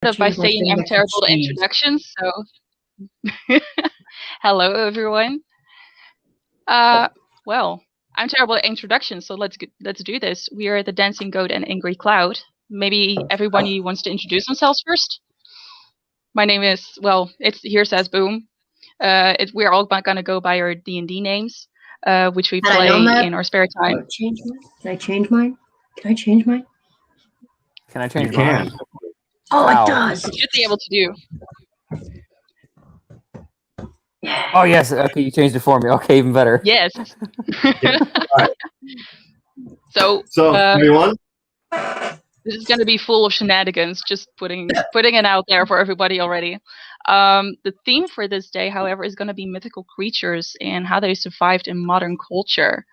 by Change my saying thing I'm back to terrible at cheese. introductions, so hello everyone. Uh, well, I'm terrible at introductions, so let's do this. We are the Dancing Goat and Angry Cloud. Maybe everybody wants to introduce themselves first. My name is it's here says Boom. We're all gonna go by our D&D names, which we Had I known play that, in our spare I time. would change mine. Can I change mine? Can I change mine? Can I change You can. mine? Oh, Wow. it does. You should be able to do. Oh yes. Okay, you changed it for me. Okay, even better. Yes. Alright. So So, everyone, this is going to be full of shenanigans, just putting it out there for everybody already. The theme for this day, however, is going to be mythical creatures and how they survived in modern culture.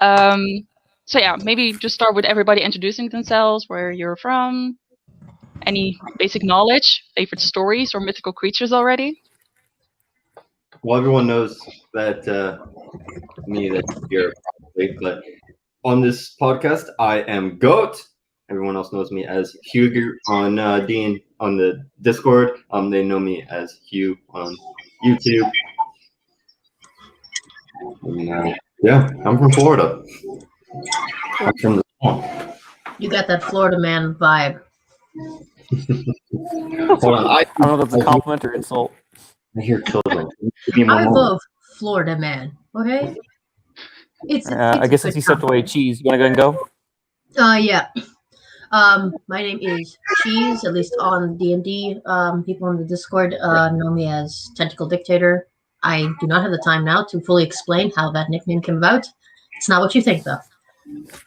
So yeah, maybe just start with everybody introducing themselves, where you're from, any basic knowledge, favorite stories or mythical creatures already. well, everyone knows that me that you're probably, but on this podcast, I am Goat. Everyone else knows me as Hugh on on the Discord. They know me as Hugh on YouTube. And, yeah, I'm from Florida. I'm from the swamp. You got that Florida man vibe. Hold on, I don't know if that's a compliment or insult. I hear children. Give me a I moment. love Florida man. Okay. It's I guess since you stepped away, cheese. You want to go and go? Yeah. My name is Cheese. At least on D&D, people on the Discord know me as Tentacle Dictator. I do not have the time now to fully explain how that nickname came about. It's not what you think, though.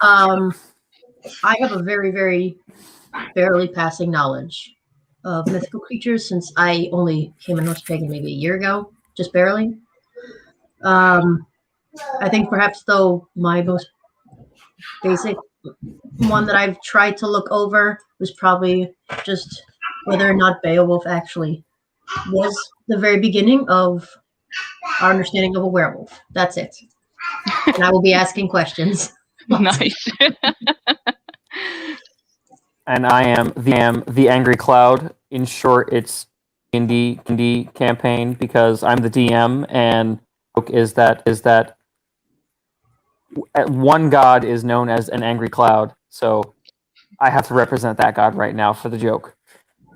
I have a very, very barely passing knowledge of mythical creatures since I only came a Norse Pagan maybe a year ago, just barely. I think perhaps, though, my most basic one that I've tried to look over was probably just whether or not Beowulf actually was the very beginning of our understanding of a werewolf. That's it. And I will be asking questions. Nice. And I am the Angry Cloud. In short, it's D&D campaign because I'm the DM, and is that one god is known as an Angry Cloud, so I have to represent that god right now for the joke.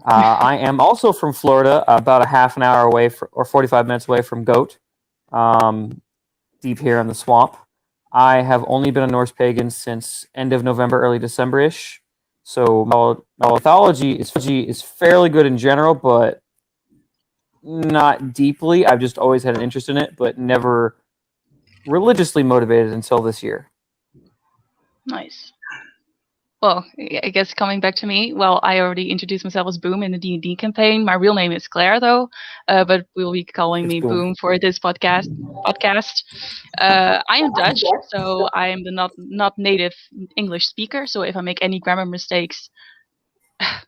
I am also from Florida, about a half an hour away or 45 minutes away from Goat, deep here in the swamp. I have only been a Norse pagan since end of November, early December-ish. So my mythology is fairly good in general, but not deeply. I've just always had an interest in it, but never religiously motivated until this year. Nice. Well, I guess coming back to me, I already introduced myself as Boom in the D&D campaign. My real name is Claire, though, but we'll be calling me Boom for this podcast. I am Dutch, so I am the not native English speaker. So if I make any grammar mistakes,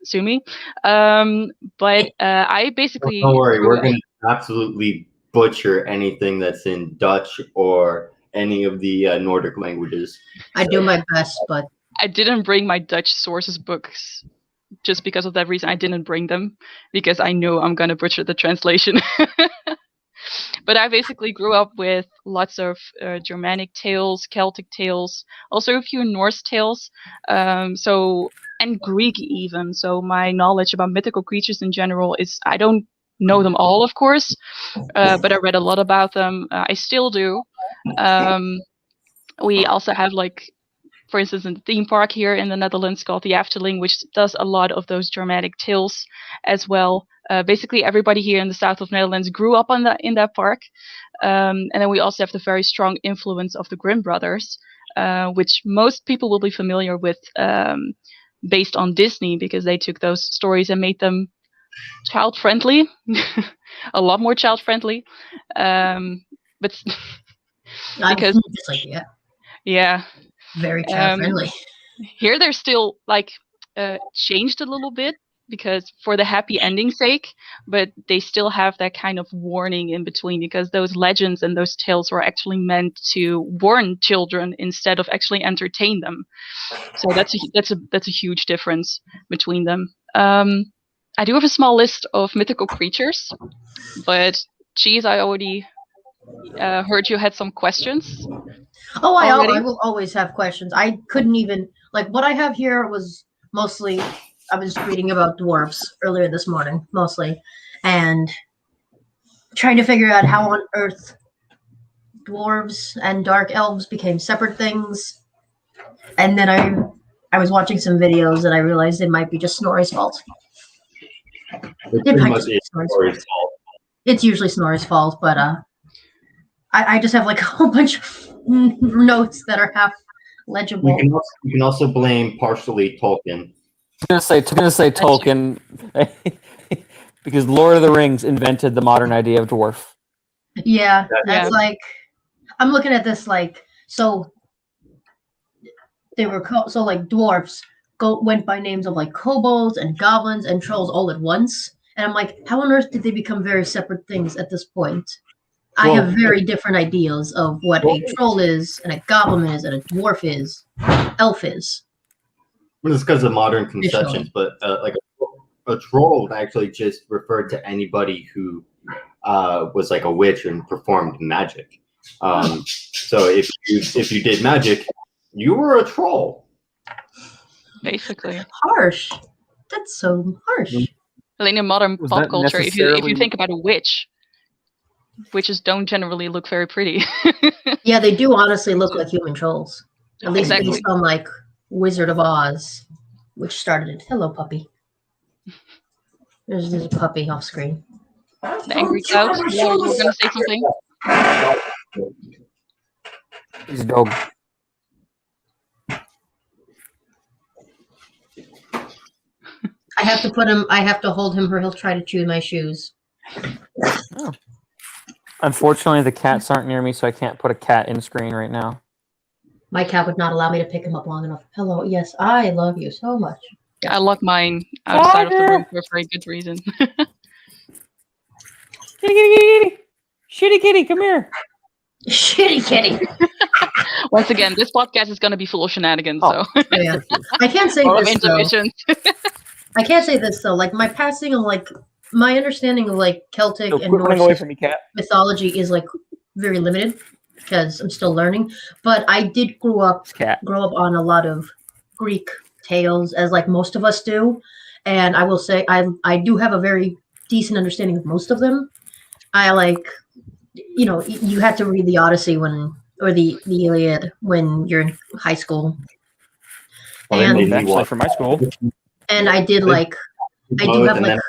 sue me. But I basically Don't worry, we're going to absolutely butcher anything that's in Dutch or any of the Nordic languages. I do my best, but I didn't bring my Dutch sources books just because of that reason. I didn't bring them because I know I'm going to butcher the translation. But I basically grew up with lots of Germanic tales, Celtic tales, also a few Norse tales, and Greek even. So my knowledge about mythical creatures in general I don't know them all, of course, but I read a lot about them. I still do. We also have, for instance, a theme park here in the Netherlands called the Efteling, which does a lot of those Germanic tales as well. Basically, everybody here in the south of Netherlands grew up in that park. And then we also have the very strong influence of the Grimm brothers, which most people will be familiar with, based on Disney, because they took those stories and made them child-friendly, a lot more child-friendly. But because just like that. Yeah. Very child-friendly. Here they're still changed a little bit because for the happy ending's sake, but they still have that kind of warning in between, because those legends and those tales were actually meant to warn children instead of actually entertain them. So that's a huge difference between them. I do have a small list of mythical creatures, but geez, I already heard you had some questions. Oh, already? I will always have questions. I couldn't even like what I have here was mostly I was reading about dwarves earlier this morning, mostly, and trying to figure out how on earth dwarves and dark elves became separate things. And then I was watching some videos and I realized it might be just Snorri's fault. It pretty might much just be is Snorri's Snorri's fault. fault. It's usually Snorri's fault, but I just have like a whole bunch of notes that are half legible. You can also blame partially Tolkien. I'm gonna say Tolkien because Lord of the Rings invented the modern idea of dwarf. Yeah, that's Yeah. like I'm looking at this like so they were so like dwarfs went by names of like kobolds and goblins and trolls all at once, and I'm like, how on earth did they become very separate things at this point? I Well, have very different ideas of what a troll is and a goblin is and a dwarf is, elf is. Well, it's because of modern conceptions, but like a troll actually just referred to anybody who was like a witch and performed magic. So if you did magic, you were a troll. Basically. Harsh. That's so harsh. Well, in a modern Was pop that culture, if you necessarily- think about a witch, witches don't generally look very pretty. Yeah, they do honestly look like human trolls. At least Exactly. based on like Wizard of Oz, which started it. Hello, puppy. There's a puppy off screen. The angry cloud. You were going to say something? He's a dog. I have to put him. I have to hold him, or he'll try to chew my shoes. Oh. Unfortunately, the cats aren't near me, so I can't put a cat in screen right now. My cat would not allow me to pick him up long enough. Hello, yes, I love you so much. I lock mine outside of the room for a very good reason. Kitty! Shitty kitty, come here! Shitty kitty. Once again, this podcast is going to be full of shenanigans, Oh. so Yeah, I can't say a lot of this though. intermissions. I can't say this though. Like my passing of like my understanding of like Celtic So and quit running away Norse from me, cat. mythology is like very limited because I'm still learning. But I did grow up Cat. on a lot of Greek tales, as like most of us do. And I will say I do have a very decent understanding of most of them. I like, you know, you had to read the Odyssey or the Iliad when you're in high school. Well, they And- made me Actually, watch. for my school. And I did like I do both, have and like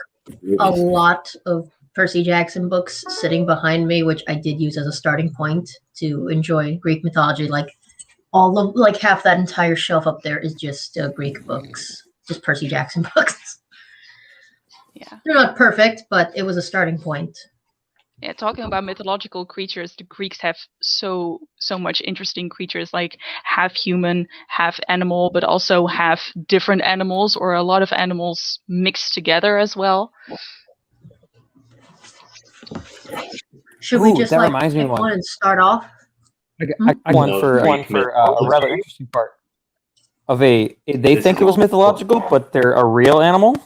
then a lot of Percy Jackson books sitting behind me, which I did use as a starting point to enjoy Greek mythology. Like all of like half that entire shelf up there is just Greek books, just Percy Jackson books. Yeah. They're not perfect, but it was a starting point. Yeah, talking about mythological creatures, the Greeks have so much interesting creatures, like half human, half animal, but also half different animals, or a lot of animals mixed together as well. Should we Ooh, just that like reminds me pick of one. one and start off? I one No, for Greek a rather interesting part of they This think it was is- mythological, but they're a real animal.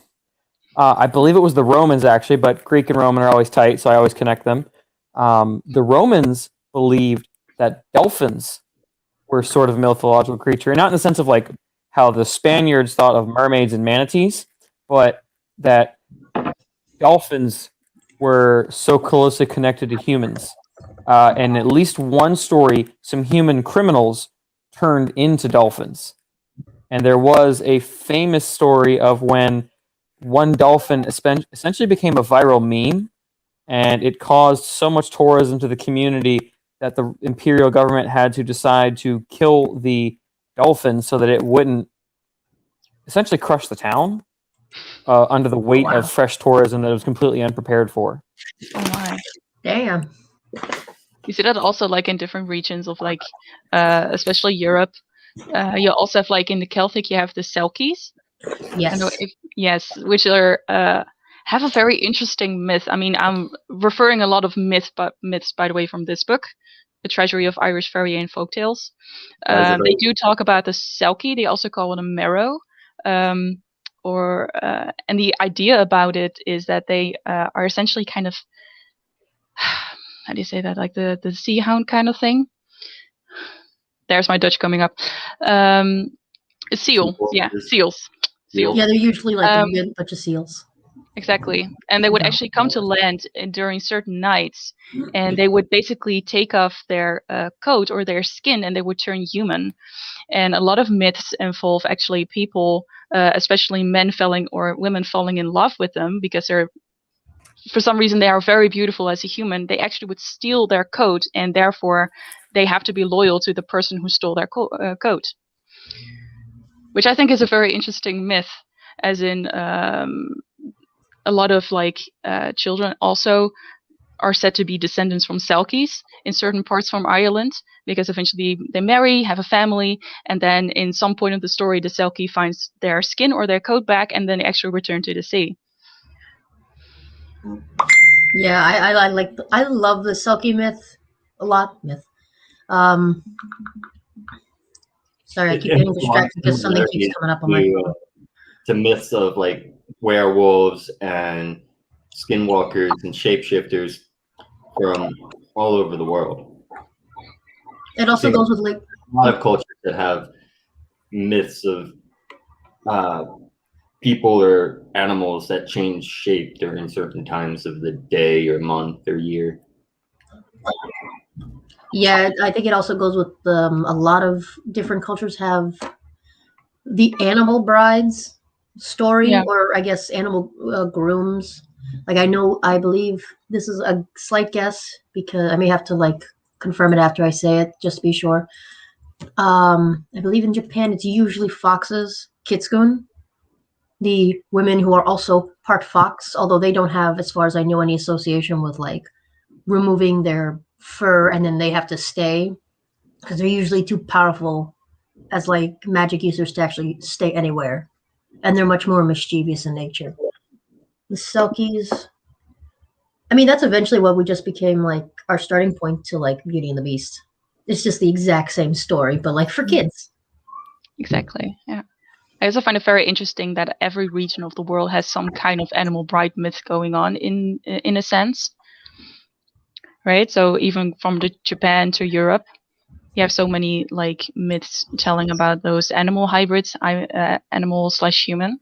I believe it was the Romans actually, but Greek and Roman are always tight, so I always connect them. The Romans believed that dolphins were sort of a mythological creature, not in the sense of like how the Spaniards thought of mermaids and manatees, but that dolphins were so closely connected to humans. And at least one story, some human criminals turned into dolphins. And there was a famous story of when one dolphin essentially became a viral meme, and it caused so much tourism to the community that the imperial government had to decide to kill the dolphin so that it wouldn't essentially crush the town under the weight Wow. of fresh tourism that it was completely unprepared for. Oh my. Damn. You see that also like in different regions of like, especially Europe. You also have like in the Celtic, you have the Selkies. Yes. I know yes, which are have a very interesting myth. I mean, I'm referring a lot of myths, by the way, from this book, The Treasury of Irish Fairy and Folktales. That is a They do talk about the Selkie. They also call it a marrow, and the idea about it is that they are essentially kind of how do you say that, like the sea hound kind of thing. There's my Dutch coming up. A seal. Yeah, seals. Seals. Yeah, they're usually like a good bunch of seals. Exactly. And they would actually come to land during certain nights, and they would basically take off their coat or their skin, and they would turn human. And a lot of myths involve actually people, especially men falling or women falling in love with them because for some reason they are very beautiful as a human. They actually would steal their coat, and therefore they have to be loyal to the person who stole their coat. Which I think is a very interesting myth, as in a lot of children also are said to be descendants from Selkies in certain parts from Ireland, because eventually they marry, have a family, and then in some point of the story the Selkie finds their skin or their coat back, and then they actually return to the sea. Yeah, I love the Selkie myth a lot. Sorry, I keep getting distracted because something keeps coming up on my phone. To myths of like werewolves and skinwalkers and shapeshifters from all over the world. It also goes with like a lot of cultures that have myths of people or animals that change shape during certain times of the day or month or year. Yeah, I think it also goes with a lot of different cultures have the animal brides story, or I guess animal grooms. Like I believe this is a slight guess because I may have to like confirm it after I say it just to be sure. I believe in Japan it's usually foxes, kitsune, the women who are also part fox, although they don't have, as far as I know, any association with like removing their fur and then they have to stay because they're usually too powerful as like magic users to actually stay anywhere, and they're much more mischievous in nature. The Selkies, I mean, that's eventually what we just became like our starting point to like Beauty and the Beast. It's just the exact same story, but like for kids. Exactly. Yeah. I also find it very interesting that every region of the world has some kind of animal bride myth going on in a sense. Right? So even from Japan to Europe, you have so many like myths telling about those animal hybrids, animal/human.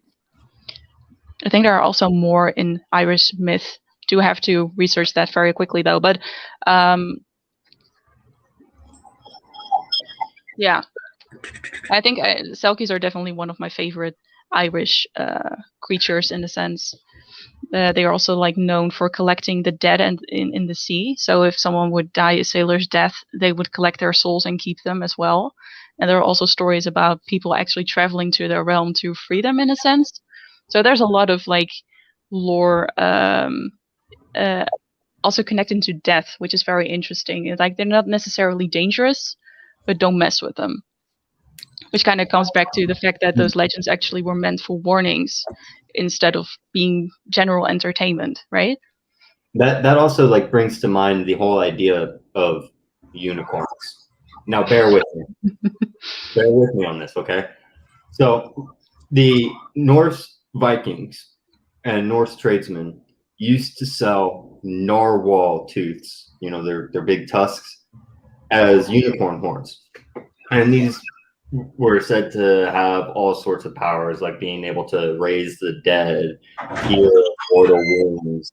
I think there are also more in Irish myth. Do have to research that very quickly though, but yeah, I think Selkies are definitely one of my favorite Irish creatures in a sense. They are also like known for collecting the dead and in the sea. So if someone would die a sailor's death, they would collect their souls and keep them as well. And there are also stories about people actually traveling to their realm to free them in a sense. So there's a lot of like lore also connected to death, which is very interesting. It's like they're not necessarily dangerous, but don't mess with them. Which kind of comes back to the fact that those legends actually were meant for warnings instead of being general entertainment, right? That also like brings to mind the whole idea of unicorns. Now bear with me. Bear with me on this, okay? So the Norse Vikings and Norse tradesmen used to sell narwhal tooths, you know, their big tusks, as unicorn horns. And these were said to have all sorts of powers, like being able to raise the dead, heal mortal wounds,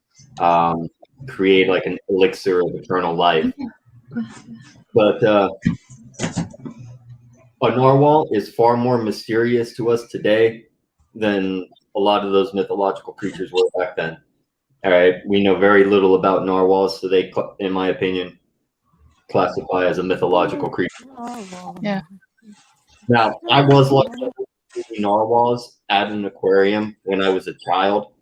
create like an elixir of eternal life. But a narwhal is far more mysterious to us today than a lot of those mythological creatures were back then. All right, we know very little about narwhals, so they, in my opinion, classify as a mythological creature. Yeah. Now, I was lucky to see narwhals at an aquarium when I was a child.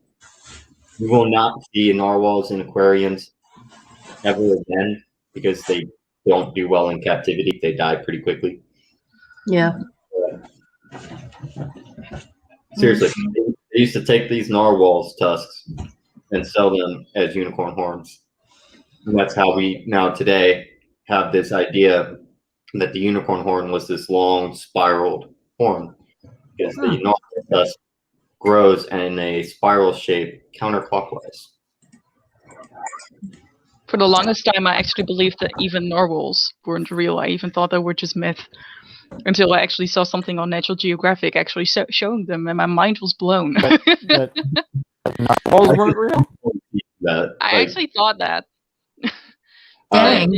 You will not see narwhals in aquariums ever again because they don't do well in captivity. They die pretty quickly. Yeah. Seriously, they used to take these narwhals' tusks and sell them as unicorn horns. And that's how we now today have this idea that the unicorn horn was this long spiraled horn, because the narwhal tusk grows in a spiral shape counterclockwise. For the longest time, I actually believed that even narwhals weren't real. I even thought they were just myth. Until I actually saw something on Natural Geographic actually showing them, and my mind was blown. That narwhals weren't real? I actually thought that. Dang.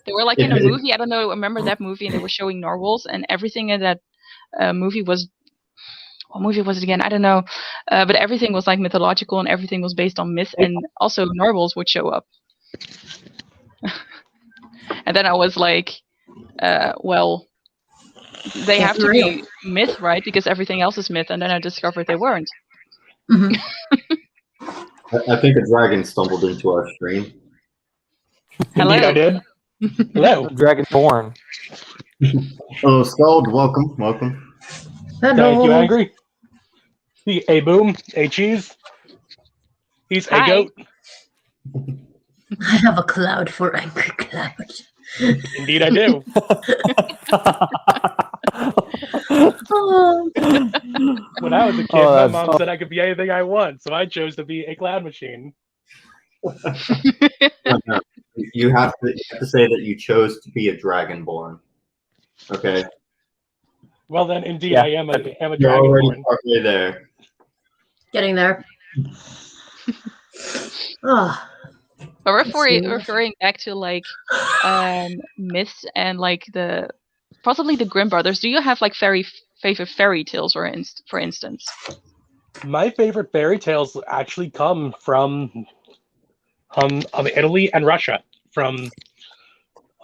They were like in a movie. I don't know. Remember that movie? And they were showing narwhals, and everything in that movie was. What movie was it again? I don't know. But everything was like mythological, and everything was based on myth, and also narwhals would show up. And then I was like, well, they have to be myth, right? Because everything else is myth. And then I discovered they weren't. Mhm. I think a dragon stumbled into our stream. Hello. Indeed, I did. Hello. Dragonborn. Oh, Scald, welcome. Thank you, Angry. A boom, a cheese. He's Hi. a goat. I have a cloud for Angry Cloud. Indeed, I do. Oh. When I was a kid, my mom said I could be anything I want, so I chose to be a cloud machine. You have to say that you chose to be a dragonborn. Okay. Well, then, indeed, Yeah. I am a You're already dragonborn. partway there. Getting there. Oh. But referring back to like myths and like possibly the Grimm brothers, do you have like favorite fairy tales for instance? My favorite fairy tales actually come from of Italy and Russia. From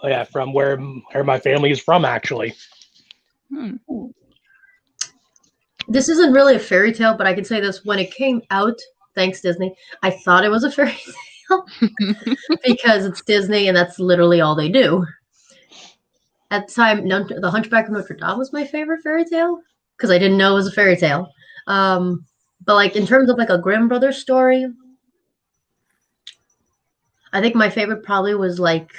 where my family is from, actually. This isn't really a fairy tale, but I can say this: when it came out, thanks Disney, I thought it was a fairy tale because it's Disney and that's literally all they do. At the time, The Hunchback of Notre Dame was my favorite fairy tale because I didn't know it was a fairy tale. But like in terms of like a Grimm Brothers story, I think my favorite probably was like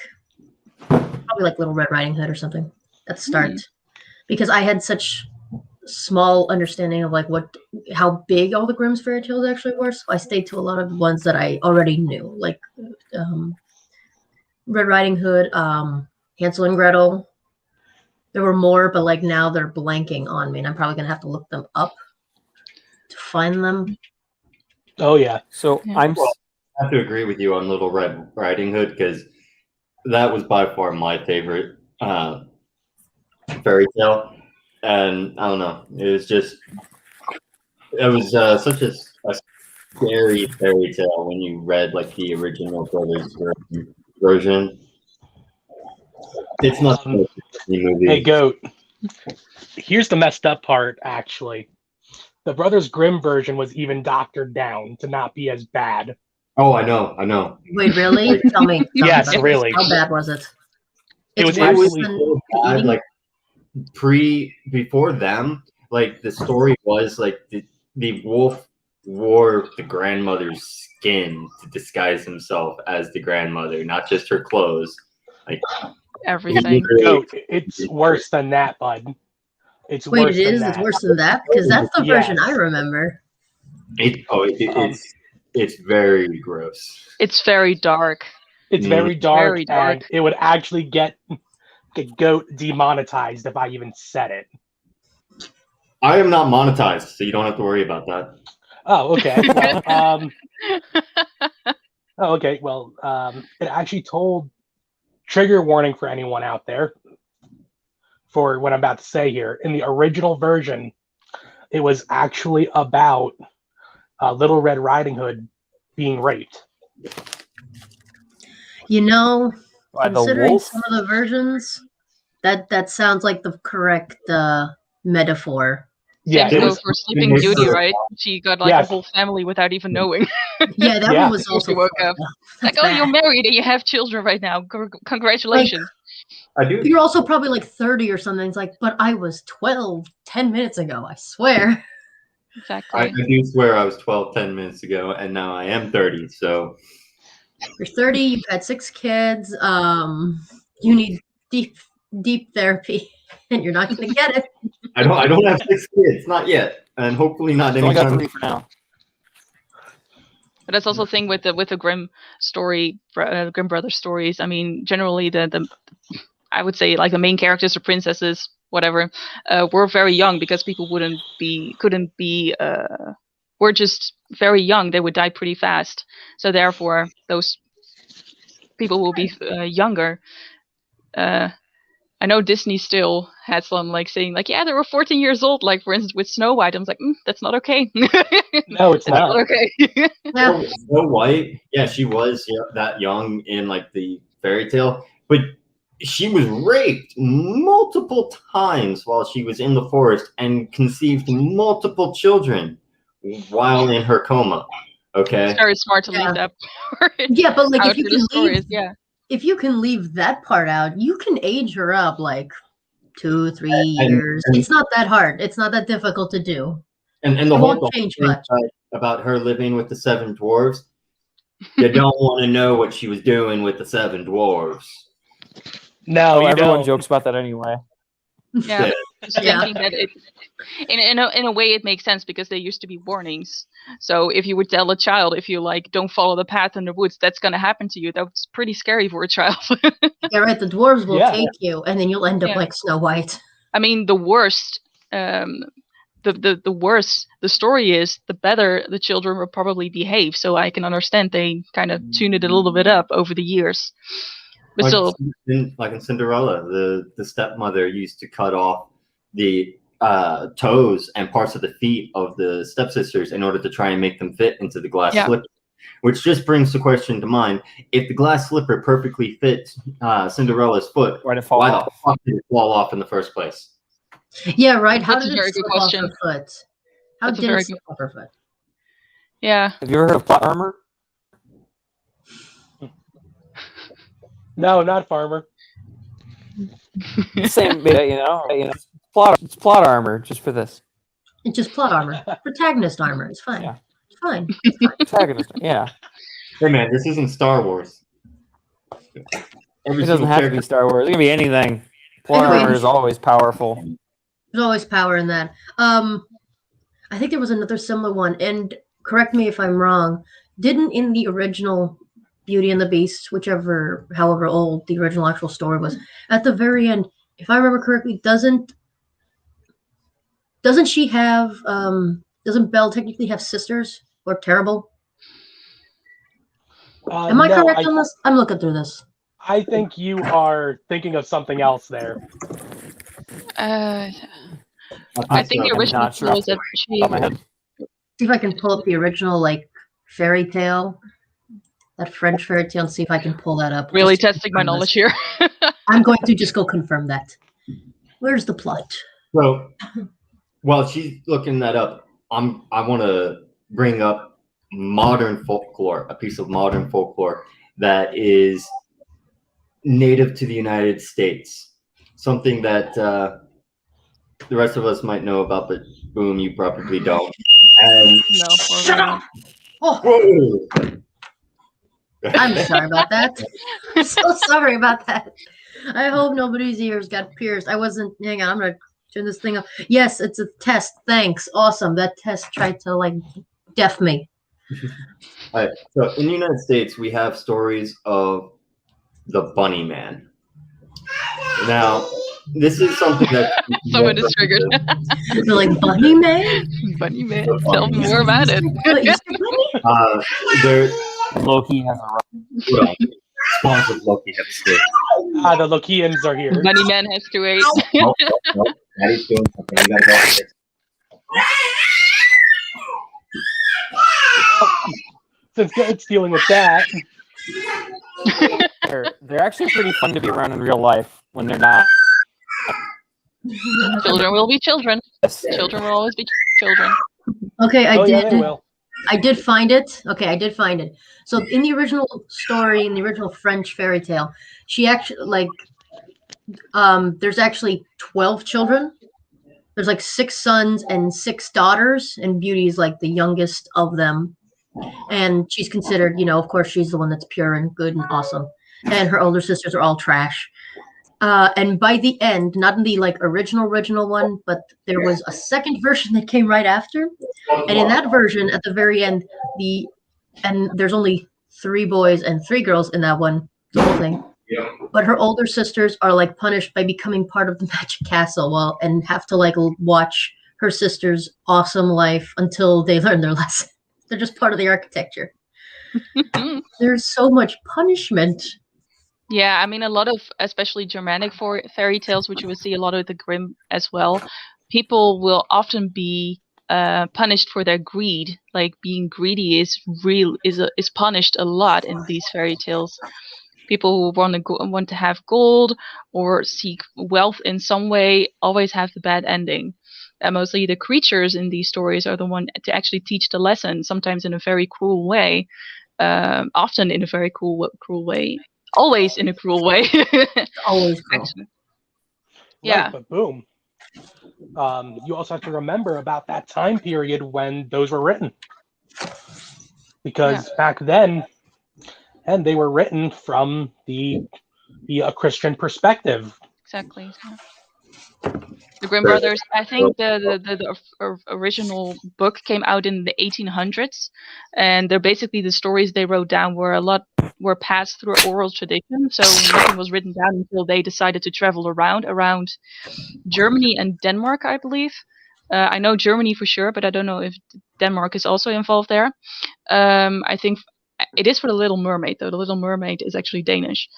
Little Red Riding Hood or something at the start, because I had such small understanding of like how big all the Grimm's fairy tales actually were. So I stayed to a lot of ones that I already knew, like Red Riding Hood, Hansel and Gretel. There were more, but like now they're blanking on me, and I'm probably gonna have to look them up to find them. Oh yeah. So Yeah. I'm. I have to agree with you on Little Red Riding Hood because that was by far my favorite fairy tale, and I don't know, it was such a scary fairy tale when you read like the original Brothers Grimm version. It's not a movie. Hey, goat. Here's the messed up part, actually. The Brothers Grimm version was even doctored down to not be as bad. Oh, I know. Wait, really? Tell me. Yes, really. How bad was it? It was worse absolutely than so bad, eating? like before them, like the story was like the wolf wore the grandmother's skin to disguise himself as the grandmother, not just her clothes. Like Everything. Goat, it's worse than that, bud. It's Wait, worse it than is? that. It's worse than that? Because that's the version Yes. I remember. It's very gross. It's very dark. It's very dark, Very dark. and it would actually get goat demonetized if I even said it. I am not monetized, so you don't have to worry about that. Oh, okay. Well, it actually told, trigger warning for anyone out there for what I'm about to say here. In the original version, it was actually about Little Red Riding Hood being raped. You know, By the considering wolf? some of the versions, that sounds like the correct metaphor. Yeah, Same it goes was. for Sleeping Beauty, right? She got like Yes. a whole family without even knowing. Yeah, that Yeah. one was She also woke fucked up. up. Like, That's oh, you're bad. married and you have children right now. Congratulations. I do. You're also probably like 30 or something. It's like, but I was 12 10 minutes ago, I swear. Exactly. I do swear I was 12 10 minutes ago, and now I am 30. So You're 30, you've had 6 kids, you need deep therapy, and you're not going to get it. I don't have 6 kids, not yet, and hopefully not Only got anytime. 3 for now. But that's also the thing with the Grimm Grimm brothers stories. I mean, generally the I would say like the main characters or princesses, whatever, were very young because people couldn't be were just very young. They would die pretty fast. So therefore, those people will be younger. I know Disney still had some like saying like, yeah, they were 14 years old. Like for instance with Snow White, I was like, that's not okay. No, it's not. Okay. Yeah. Snow White, yeah, she was that young in like the fairy tale, but she was raped multiple times while she was in the forest and conceived multiple children while in her coma. Okay. It's very smart to Yeah. leave that part Yeah, but like out if you for the can stories. leave, Yeah. if you can leave that part out, you can age her up like 2-3 years. and- It's not that hard. It's not that difficult to do. And the It whole won't change thing much. about her living with the 7 dwarves, you don't want to know what she was doing with the 7 dwarves. No, Oh, you everyone don't. jokes about that anyway. Yeah. Yeah. Just Yeah. thinking that it in a way it makes sense because there used to be warnings. So if you would tell a child if you like don't follow the path in the woods, that's gonna happen to you. That's pretty scary for a child. Yeah, right. The dwarves will Yeah. take you, and then you'll end up Yeah. like Snow White. I mean the worst the worse the story is, the better the children will probably behave. So I can understand they kind of tuned it a little bit up over the years. But still, Like in Cinderella, the stepmother used to cut off the toes and parts of the feet of the stepsisters in order to try and make them fit into the glass Yeah. slipper. Which just brings the question to mind: if the glass slipper perfectly fits Cinderella's foot, Why did it fall why off? the fuck did it fall off in the first place? Yeah, right. How That's a did it very good slip off question. her foot? How That's a did very it slip off her foot? yeah. Have you ever heard of plot armor? No, not farmer. Same, you know. It's plot armor just for this. It's just plot armor, protagonist armor. It's fine. Yeah. It's fine. Protagonist. Yeah. Hey man, this isn't Star Wars. Every It doesn't single have to character- be Star Wars. It can be anything. Plot Anyway. armor is always powerful. There's always power in that. I think there was another similar one, and correct me if I'm wrong. Didn't in the original Beauty and the Beast, however old the original actual story was, at the very end, if I remember correctly, doesn't she have doesn't Belle technically have sisters or terrible? Am I no, correct on this? I'm looking through this. I think you are thinking of something else there. I think the I'm original not sure was that she Top of my head. See if I can pull up the original fairy tale, that French fairy tale, and see if I can pull that up. really just to testing my confirm this. knowledge here. I'm going to just go confirm that. Where's the plot? So, while she's looking that up, I want to bring up modern folklore, a piece of modern folklore that is native to the United States. Something that the rest of us might know about, but boom, you probably don't. And No, Shut up! Oh, whoa! I'm sorry about that. I'm so sorry about that. I hope nobody's ears got pierced. I wasn't. Hang on, I'm gonna turn this thing up. Yes, it's a test. Thanks. Awesome. That test tried to deaf me. All right. So in the United States, we have stories of the Bunny Man. Now, this is something that Someone is triggered. They're like Bunny Man. Bunny man, tell me more about it. What, you said Bunny? There, Loki has a hold on. Spawns of Loki have escaped. The Lokians are here. Bunny man has to wait. Nope. Maddie's doing something. We gotta go fix it. Since Goat's dealing with that, they're actually pretty fun to be around in real life when they're not. Children will be children. Children will always be children. Okay, oh yeah, they will. I did find it. Okay, I did find it. So in the original story, in the original French fairy tale, she actually there's actually 12 children. There's 6 sons and 6 daughters, and Beauty is the youngest of them. And she's considered, of course, she's the one that's pure and good and awesome. And her older sisters are all trash. And by the end, not in the like original one, but there was a second version that came right after. And in that version, at the very end, there's only 3 boys and 3 girls in that one, the whole thing. But her older sisters are like punished by becoming part of the magic castle, and have to like watch her sister's awesome life until they learn their lesson. They're just part of the architecture. There's so much punishment. Yeah, I mean, a lot of, especially Germanic fairy tales, which you will see a lot of the Grimm as well, people will often be punished for their greed. Like being greedy is punished a lot in these fairy tales. People who want to have gold or seek wealth in some way always have the bad ending. And mostly the creatures in these stories are the one to actually teach the lesson, sometimes in a very cruel way, often in a very cruel way. Always in a cruel way. Always cruel. Actually. Right, Yeah. but boom. You also have to remember about that time period when those were written. Because back then, and they were written from the Christian perspective. Exactly. Yeah. The Grimm brothers, I think the original book came out in the 1800s, and they're basically the stories they wrote down were passed through oral tradition, so nothing was written down until they decided to travel around Germany and Denmark, I believe. I know Germany for sure, but I don't know if Denmark is also involved there. I think it is for the Little Mermaid, though. The Little Mermaid is actually Danish.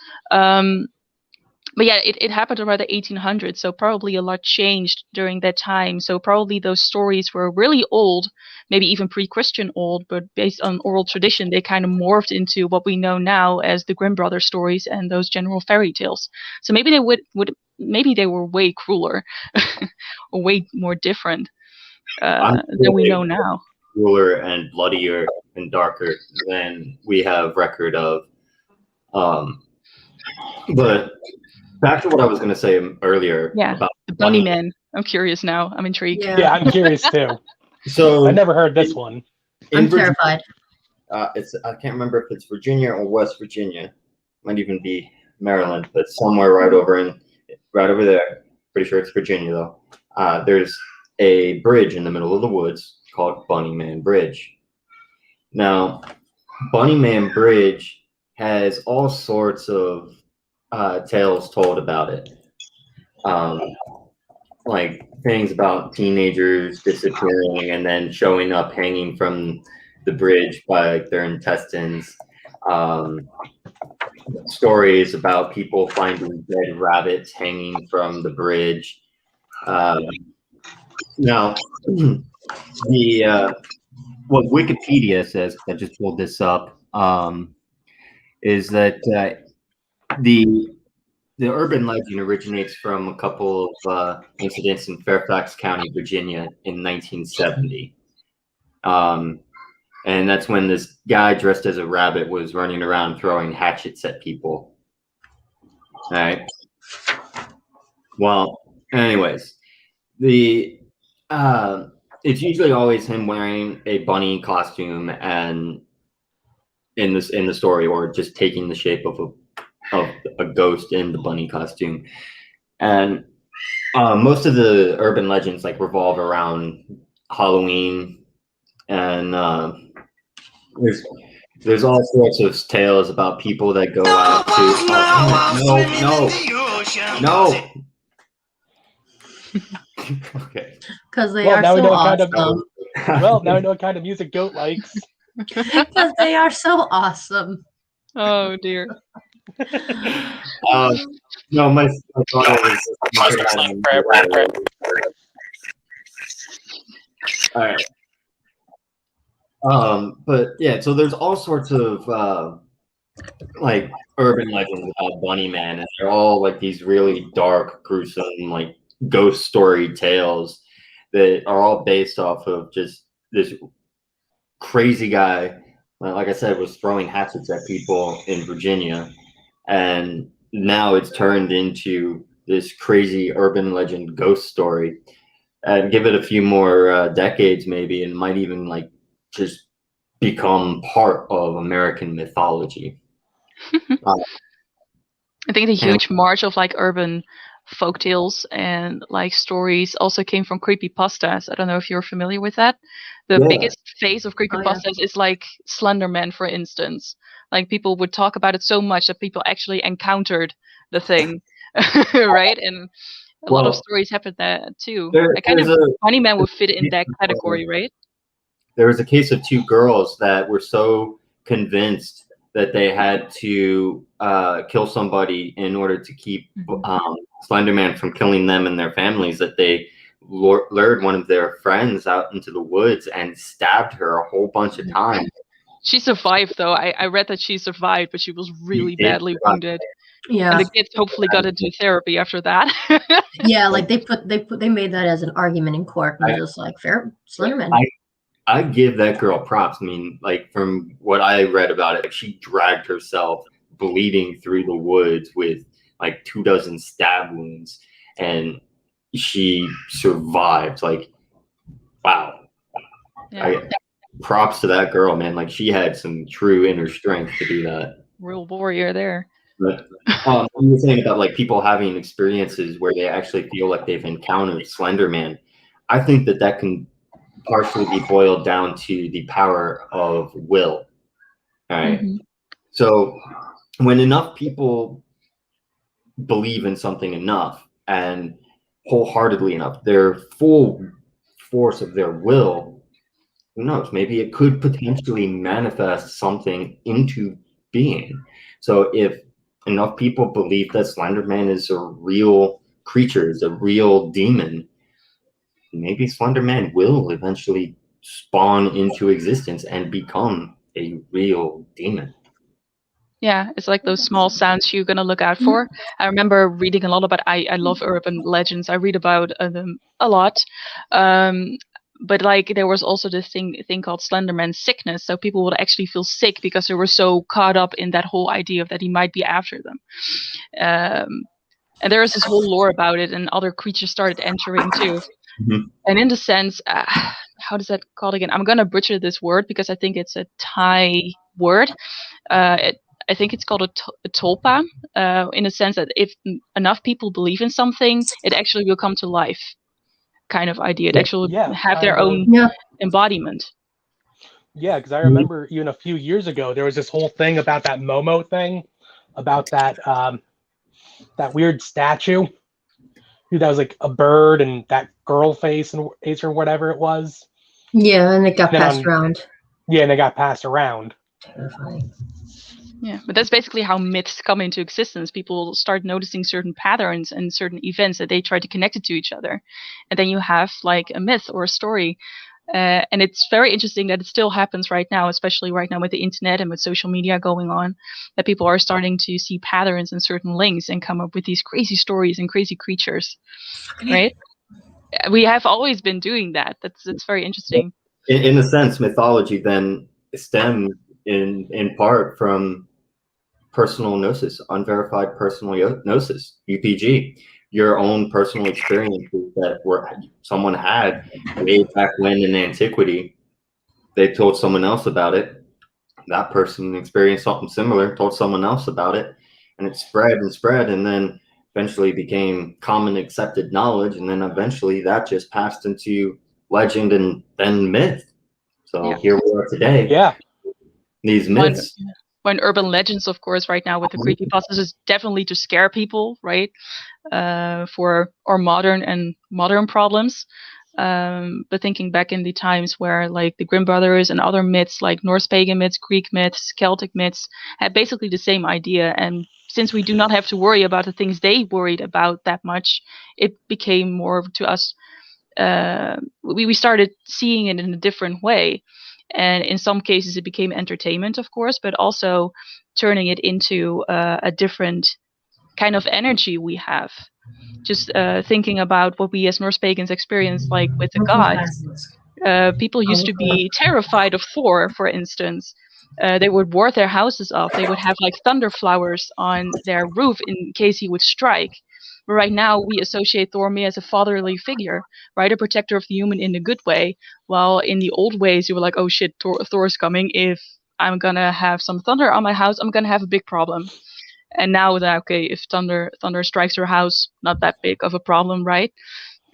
But yeah, it happened around the 1800s, so probably a lot changed during that time. So probably those stories were really old, maybe even pre-Christian old, but based on oral tradition, they kind of morphed into what we know now as the Grimm brothers stories and those general fairy tales. So maybe they were way crueler, or way more different than we know now. Crueler and bloodier and darker than we have record of. But back to what I was going to say earlier about the Bunny Man. I'm curious now. I'm intrigued. Yeah, I'm curious too. So I never heard this one. I'm terrified. I can't remember if it's Virginia or West Virginia. Might even be Maryland, but somewhere right over there. Pretty sure it's Virginia though. There's a bridge in the middle of the woods called Bunny Man Bridge. Now, Bunny Man Bridge has all sorts of tales told about it. Like things about teenagers disappearing and then showing up hanging from the bridge by like their intestines. Stories about people finding dead rabbits hanging from the bridge. Now, what Wikipedia says, I just pulled this up, is that the urban legend originates from a couple of incidents in Fairfax County, Virginia in 1970. And that's when this guy dressed as a rabbit was running around throwing hatchets at people. All right. Well, anyways, it's usually always him wearing a bunny costume and in the story, or just taking the shape of a ghost in the bunny costume. And most of the urban legends like revolve around Halloween, and there's all sorts of tales about people that go out to no. Okay. Because they are so awesome. Now we know what kind of music Goat likes. Because they are so awesome. Oh dear. No, my thought was all right. But yeah, so there's all sorts of like urban legends about Bunny Man, and they're all like these really dark, gruesome, like ghost story tales that are all based off of just this crazy guy, like I said, was throwing hatchets at people in Virginia, and now it's turned into this crazy urban legend ghost story. And give it a few more decades, maybe, and might even like just become part of American mythology. I think the huge march of like urban folk tales and like stories also came from creepypastas. I don't know if you're familiar with that. The Yeah. biggest phase of creepypastas is like Slender Man, for instance. Like people would talk about it so much that people actually encountered the thing, right? And a lot of stories happened there too. Funny Man would fit in that category, right? There was a case of two girls that were so convinced that they had to kill somebody in order to keep Slenderman from killing them and their families that they lured one of their friends out into the woods and stabbed her a whole bunch of times. She survived, though. I read that she survived, but she was really badly wounded. Yeah. And the kids hopefully got into therapy after that. Yeah, like they made that as an argument in court, and just like fair Slenderman. I give that girl props. I mean, like from what I read about it, she dragged herself bleeding through the woods with like 24 stab wounds, and she survived. Like, wow. Yeah. Props to that girl, man. Like she had some true inner strength to do that. Real warrior there. But you were saying about like people having experiences where they actually feel like they've encountered Slenderman. I think that can partially be boiled down to the power of will. All right. Mm-hmm. So when enough people believe in something enough and wholeheartedly enough, their full force of their will, who knows, maybe it could potentially manifest something into being. So if enough people believe that Slenderman is a real creature, is a real demon, maybe Slenderman will eventually spawn into existence and become a real demon. Yeah, it's like those small sounds you're gonna look out for. I remember reading a lot about. I love urban legends. I read about them a lot. But like there was also this thing called Slenderman sickness. So people would actually feel sick because they were so caught up in that whole idea of that he might be after them. And there was this whole lore about it, and other creatures started entering too. Mm-hmm. And in the sense, how does that called again? I'm gonna butcher this word because I think it's a Thai word. I think it's called a tulpa, in a sense that if enough people believe in something, it actually will come to life. Kind of idea. It actually have their own embodiment. Yeah, because I remember even a few years ago there was this whole thing about that Momo thing, about that that weird statue. That was like a bird and that girl face or whatever it was. Yeah, and it got passed around. Yeah, and they got passed around. Terrifying. Yeah, but that's basically how myths come into existence. People start noticing certain patterns and certain events that they try to connect it to each other. And then you have like a myth or a story. And it's very interesting that it still happens right now, especially right now with the internet and with social media going on, that people are starting to see patterns and certain links and come up with these crazy stories and crazy creatures, right? We have always been doing that. That's very interesting. In a sense, mythology then stems in part from personal gnosis, unverified personal gnosis, UPG, your own personal experiences that someone had way back when in antiquity. They told someone else about it. That person experienced something similar, told someone else about it, and it spread and spread, and then eventually became common accepted knowledge, and then eventually that just passed into legend and then myth. So here we are today. Yeah. These myths. When urban legends, of course, right now with the creepypastas is definitely to scare people, right? For our modern problems. But thinking back in the times where like the Grimm brothers and other myths like Norse pagan myths, Greek myths, Celtic myths had basically the same idea. And since we do not have to worry about the things they worried about that much, it became more to us. We started seeing it in a different way. And in some cases, it became entertainment, of course, but also turning it into a different kind of energy we have. Just thinking about what we as Norse pagans experience, like with the gods. People used to be terrified of Thor, for instance. They would ward their houses off. They would have like thunder flowers on their roof in case he would strike. But right now, we associate Thor more as a fatherly figure, right? A protector of the human in the good way. While in the old ways, you were like, oh shit, Thor's coming. If I'm going to have some thunder on my house, I'm going to have a big problem. And now that, okay, if thunder strikes your house, not that big of a problem, right?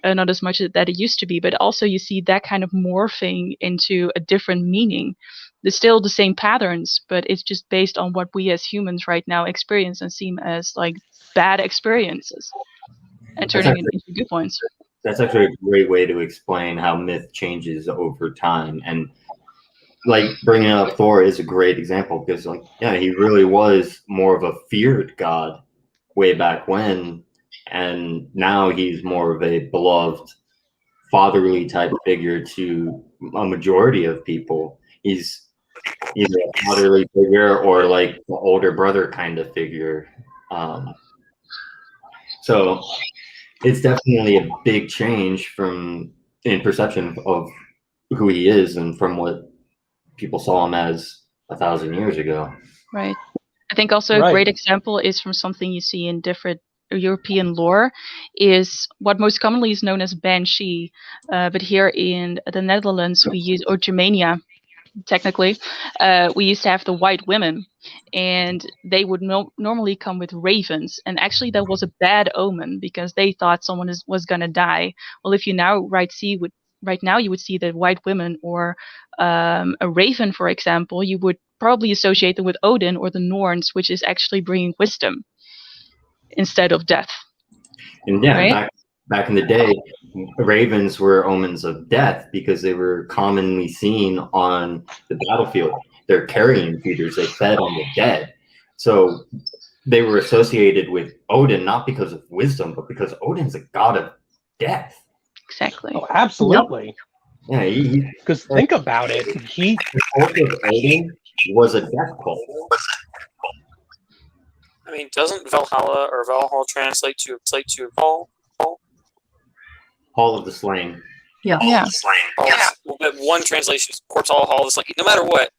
Not as much as that it used to be, but also you see that kind of morphing into a different meaning. There's still the same patterns, but it's just based on what we as humans right now experience and seem as like bad experiences, and turning it into good ones. That's actually a great way to explain how myth changes over time. And like bringing up Thor is a great example because, like, yeah, he really was more of a feared god way back when, and now he's more of a beloved fatherly type figure to a majority of people. He's either a fatherly figure or like the older brother kind of figure. So it's definitely a big change in perception of who he is and from what people saw him as 1,000 years ago. Right. I think also a great example is from something you see in different European lore, is what most commonly is known as banshee, but here in the Netherlands we use, or Germania, technically, we used to have the white women, and they would normally come with ravens, and actually that was a bad omen because they thought someone was going to die. Well, if you now right now you would see the white women or a raven, for example, you would probably associate them with Odin or the Norns, which is actually bringing wisdom instead of death. And yeah, right? back in the day, ravens were omens of death because they were commonly seen on the battlefield. They're carrion feeders. They fed on the dead. So they were associated with Odin not because of wisdom, but because Odin's a god of death. Exactly. Oh, absolutely. Yeah, because think about it. The cult of Odin was a death cult. I mean, doesn't Valhalla or Valhalla translate to Hall? Hall of the Slain. Yeah. Yeah. Well, but one translation is Corpse Hall of the Slain. No matter what,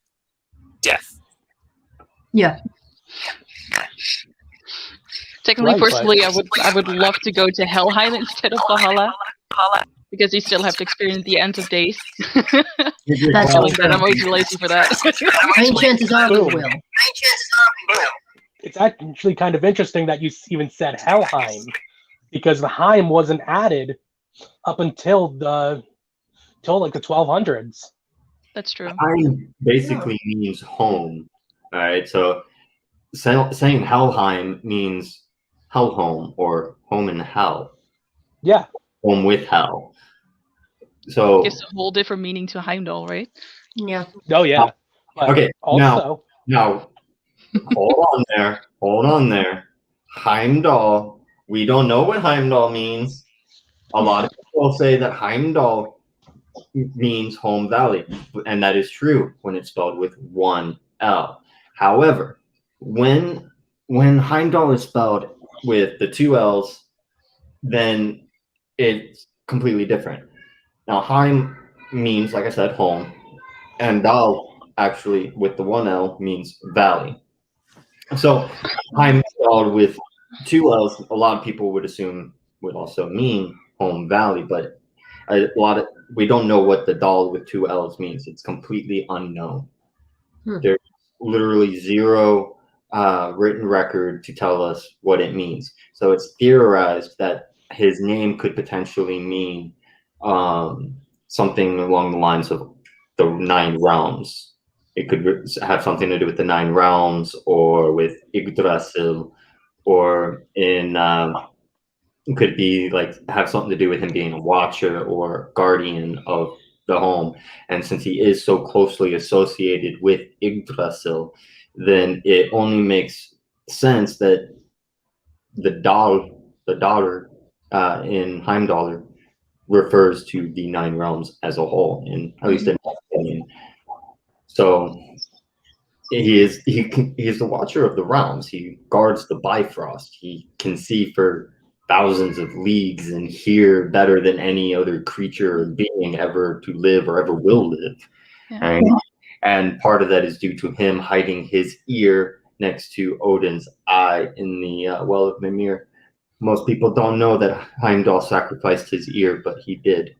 death. Yeah. Technically, Right, personally, I would love to go to Helheim instead of Valhalla, because you still have to experience the end of days. That's Feeling that I'm always lazy for that. Main chances are we Boom. will. It's actually kind of interesting that you even said Helheim, because the Heim wasn't added up until like the 1200s. That's true. Heim basically means home. All right, so saying Helheim means hell home or home in hell. Yeah. Home with hell. So Gives a whole different meaning to Heimdall, right? Yeah. Oh yeah. But okay. also, Now, hold on there. Heimdall. We don't know what Heimdall means. A lot of people say that Heimdall means home valley, and that is true when it's spelled with one L. However, when Heimdall is spelled with the two L's, then it's completely different. Now, Heim means, like I said, home, and Dal actually with the one L means valley. So Heim spelled with two L's, a lot of people would assume would also mean home valley, but we don't know what the Dal with two L's means. It's completely unknown. There's literally zero written record to tell us what it means. So it's theorized that his name could potentially mean something along the lines of the 9 realms. It could have something to do with the 9 realms, or with Yggdrasil, or it could be like have something to do with him being a watcher or guardian of the home. And since he is so closely associated with Yggdrasil, then it only makes sense that the daughter in Heimdall refers to the 9 realms as a whole, and at least in my opinion. So he is the watcher of the realms. He guards the Bifrost. He can see for thousands of leagues and hear better than any other creature or being ever to live or ever will live. Yeah. And part of that is due to him hiding his ear next to Odin's eye in the Well of Mimir. Most people don't know that Heimdall sacrificed his ear, but he did.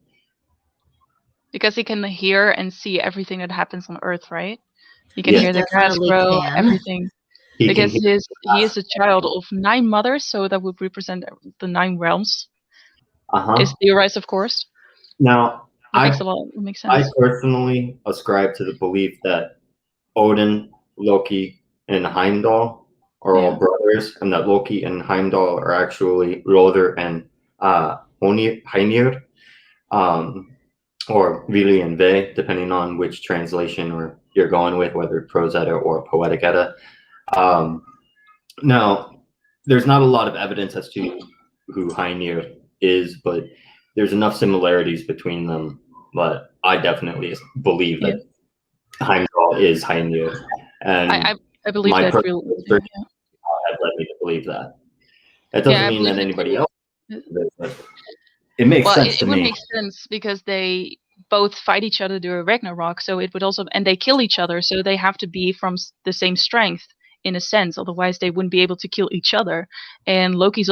Because he can hear and see everything that happens on Earth, right? You can Yeah. hear the grass Definitely grow, can. everything. He can because hear. he is a child of 9 mothers, so that would represent the 9 realms. Is theorized, of course. Now, That makes I sense. personally ascribe to the belief that Odin, Loki, and Heimdall are all brothers, and that Loki and Heimdall are actually Loder and Hymir, or Vili and Ve, depending on which translation or you're going with, whether Prose Edda or Poetic Edda. Now, there's not a lot of evidence as to who Hymir is, but there's enough similarities between them. But I definitely believe that Heimdall is Hymir, and I believe my that personal really. history has led me to believe that. That doesn't mean that anybody else. But it makes sense to it would me. make sense because they both fight each other during Ragnarok, so it would also, and they kill each other, so they have to be from the same strength in a sense, otherwise they wouldn't be able to kill each other. And Loki's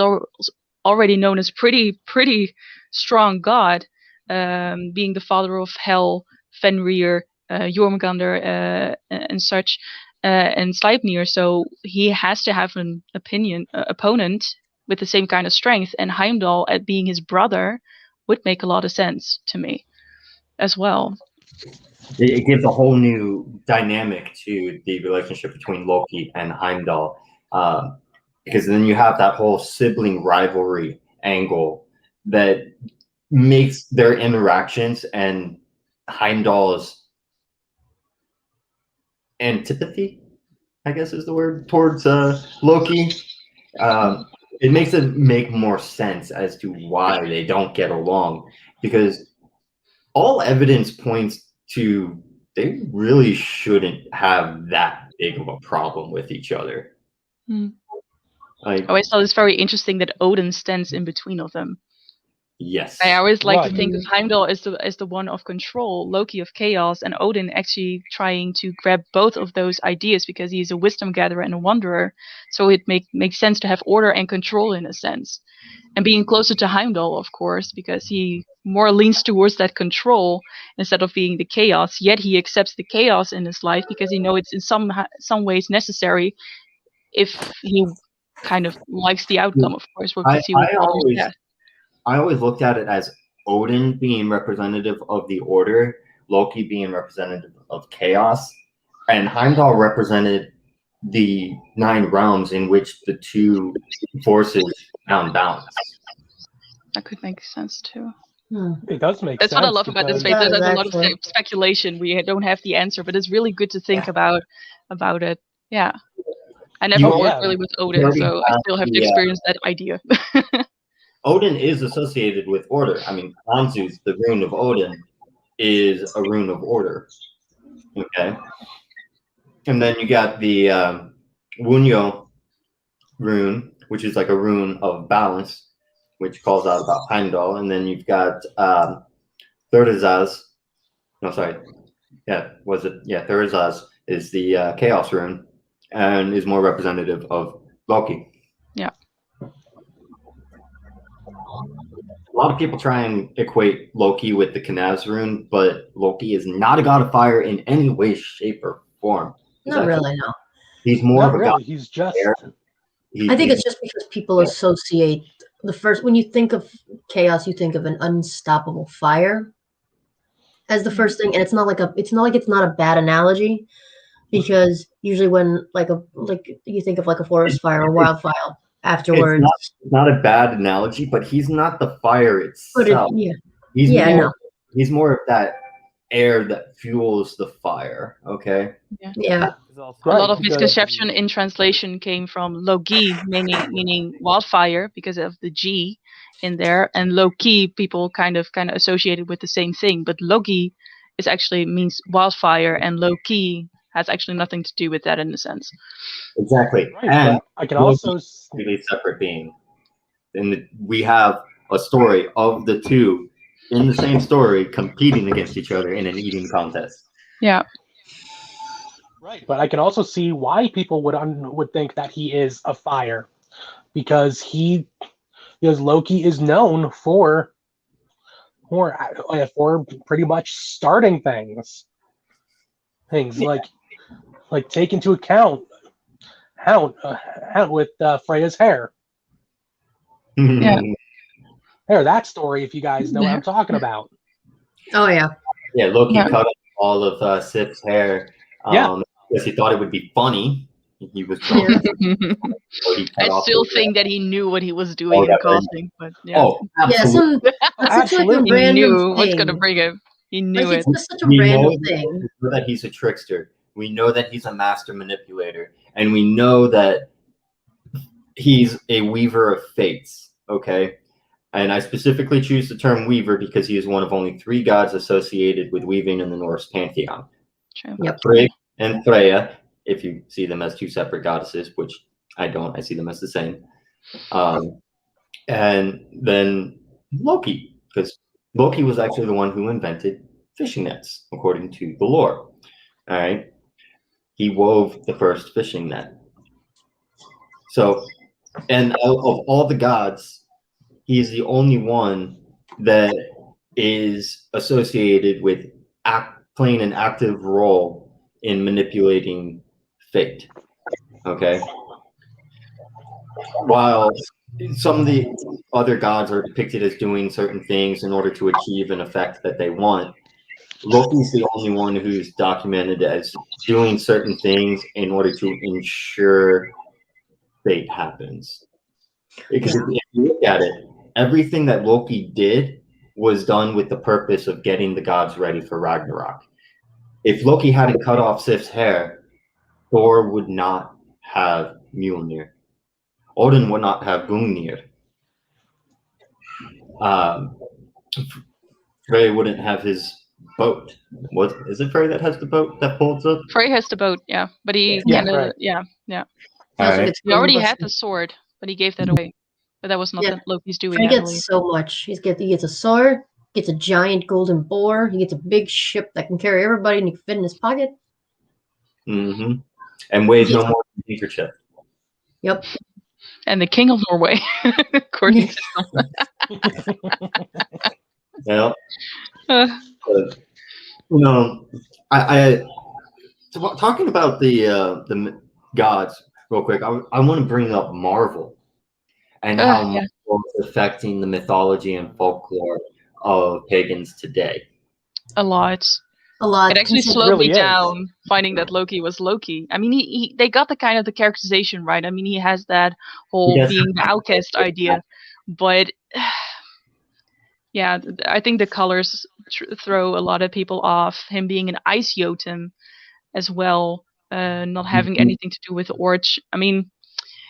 already known as pretty strong god, being the father of Hel, Fenrir, Jormungandr, and such, and Sleipnir, so he has to have an opponent with the same kind of strength, and Heimdall, at being his brother, would make a lot of sense to me as well. It gives a whole new dynamic to the relationship between Loki and Heimdall, because then you have that whole sibling rivalry angle that makes their interactions and Heimdall's antipathy, I guess is the word, towards Loki. It makes it make more sense as to why they don't get along, because all evidence points to they really shouldn't have that big of a problem with each other. I always thought it's very interesting that Odin stands in between of them. Yes. I always like to think of Heimdall as the one of control, Loki of chaos, and Odin actually trying to grab both of those ideas because he's a wisdom gatherer and a wanderer. So it makes sense to have order and control in a sense. And being closer to Heimdall, of course, because he more leans towards that control instead of being the chaos. Yet he accepts the chaos in his life because he knows it's in some ways necessary if he kind of likes the outcome, of course. What we see with Baldur's death. I always looked at it as Odin being representative of the order, Loki being representative of chaos, and Heimdall represented the 9 realms in which the two forces found balance. That could make sense too. It does make sense. That's what I love about this space. There's a lot of speculation. We don't have the answer, but it's really good to think about it. Yeah. I never worked really with Odin, so I still have to experience that idea. Odin is associated with order. I mean, Anzus, the rune of Odin, is a rune of order. Okay. And then you got the Wunyo rune, which is like a rune of balance, which calls out about Heimdall. And then you've got Thurzaz. No, sorry. Yeah, was it? Yeah, Thurzaz is the chaos rune and is more representative of Loki. Yeah. A lot of people try and equate Loki with the Knaz rune, but Loki is not a god of fire in any way, shape, or form. Not really, no. He's more of a god. He's just. I think it's just because people associate when you think of chaos, you think of an unstoppable fire as the first thing, and it's not like it's not a bad analogy, because usually when you think of like a forest fire or wildfire. Afterwards, it's not a bad analogy, but he's not the fire itself. He's more of that air that fuels the fire. Okay. Yeah. A lot of misconception in translation came from Logi, meaning wildfire, because of the G in there, and Loki people kind of associated with the same thing, but Logi is actually means wildfire, and Loki has actually nothing to do with that in a sense. Exactly. Right, and I can also really separate being. And we have a story of the two in the same story competing against each other in an eating contest. Yeah. Right. But I can also see why people would think that he is a fire, because Loki is known for pretty much starting things like take into account Hound with Freya's hair. Yeah. There, that story, if you guys know what I'm talking about. Oh yeah. Yeah, Loki Yeah. cut off all of Sif's hair Yeah. because he thought it would be funny. He was Yeah. drunk. So he cut I off still his- think that he knew what he was doing and that- causing, but yeah, Oh, Yeah, absolutely. that's such like a Absolutely. he random knew what's thing. gonna bring him. He knew Like it. it's just such a We random know, thing. we know that he's a trickster. We know that he's a master manipulator, and we know that he's a weaver of fates. Okay, and I specifically choose the term weaver because he is one of only 3 gods associated with weaving in the Norse pantheon: True. Yep. Frigg and Freya. If you see them as 2 separate goddesses, which I don't, I see them as the same. And then Loki, because Loki was actually the one who invented fishing nets, according to the lore. All right. He wove the first fishing net. So, and out of all the gods, he's the only one that is associated with playing an active role in manipulating fate. Okay. While some of the other gods are depicted as doing certain things in order to achieve an effect that they want, Loki's the only one who's documented as doing certain things in order to ensure fate happens. Because if you look at it, everything that Loki did was done with the purpose of getting the gods ready for Ragnarok. If Loki hadn't cut off Sif's hair, Thor would not have Mjolnir. Odin would not have Gungnir. Frey wouldn't have his boat. What is it? Frey that has the boat that folds up. Frey has the boat, yeah, but he Yeah, kind of right. yeah. All right. He already had the sword, but he gave that away. But that was not Yeah. Loki's doing, He I gets believe. so much. He gets a sword, gets a giant golden boar, he gets a big ship that can carry everybody and he can fit in his pocket. Mm-hmm. And weighs no more than a handkerchief. Yep. And the king of Norway, according to Yeah. some. I talking about the gods real quick. I want to bring up Marvel and how Yeah. Marvel is affecting the mythology and folklore of pagans today. A lot. A lot. It actually consider- slowed really me is. down finding that Loki was Loki. I mean, they got the kind of the characterization right. I mean, he has that whole Yes. being the outcast idea, but yeah, I think the colors throw a lot of people off. Him being an ice Jotun as well, not having anything to do with Orch. I mean,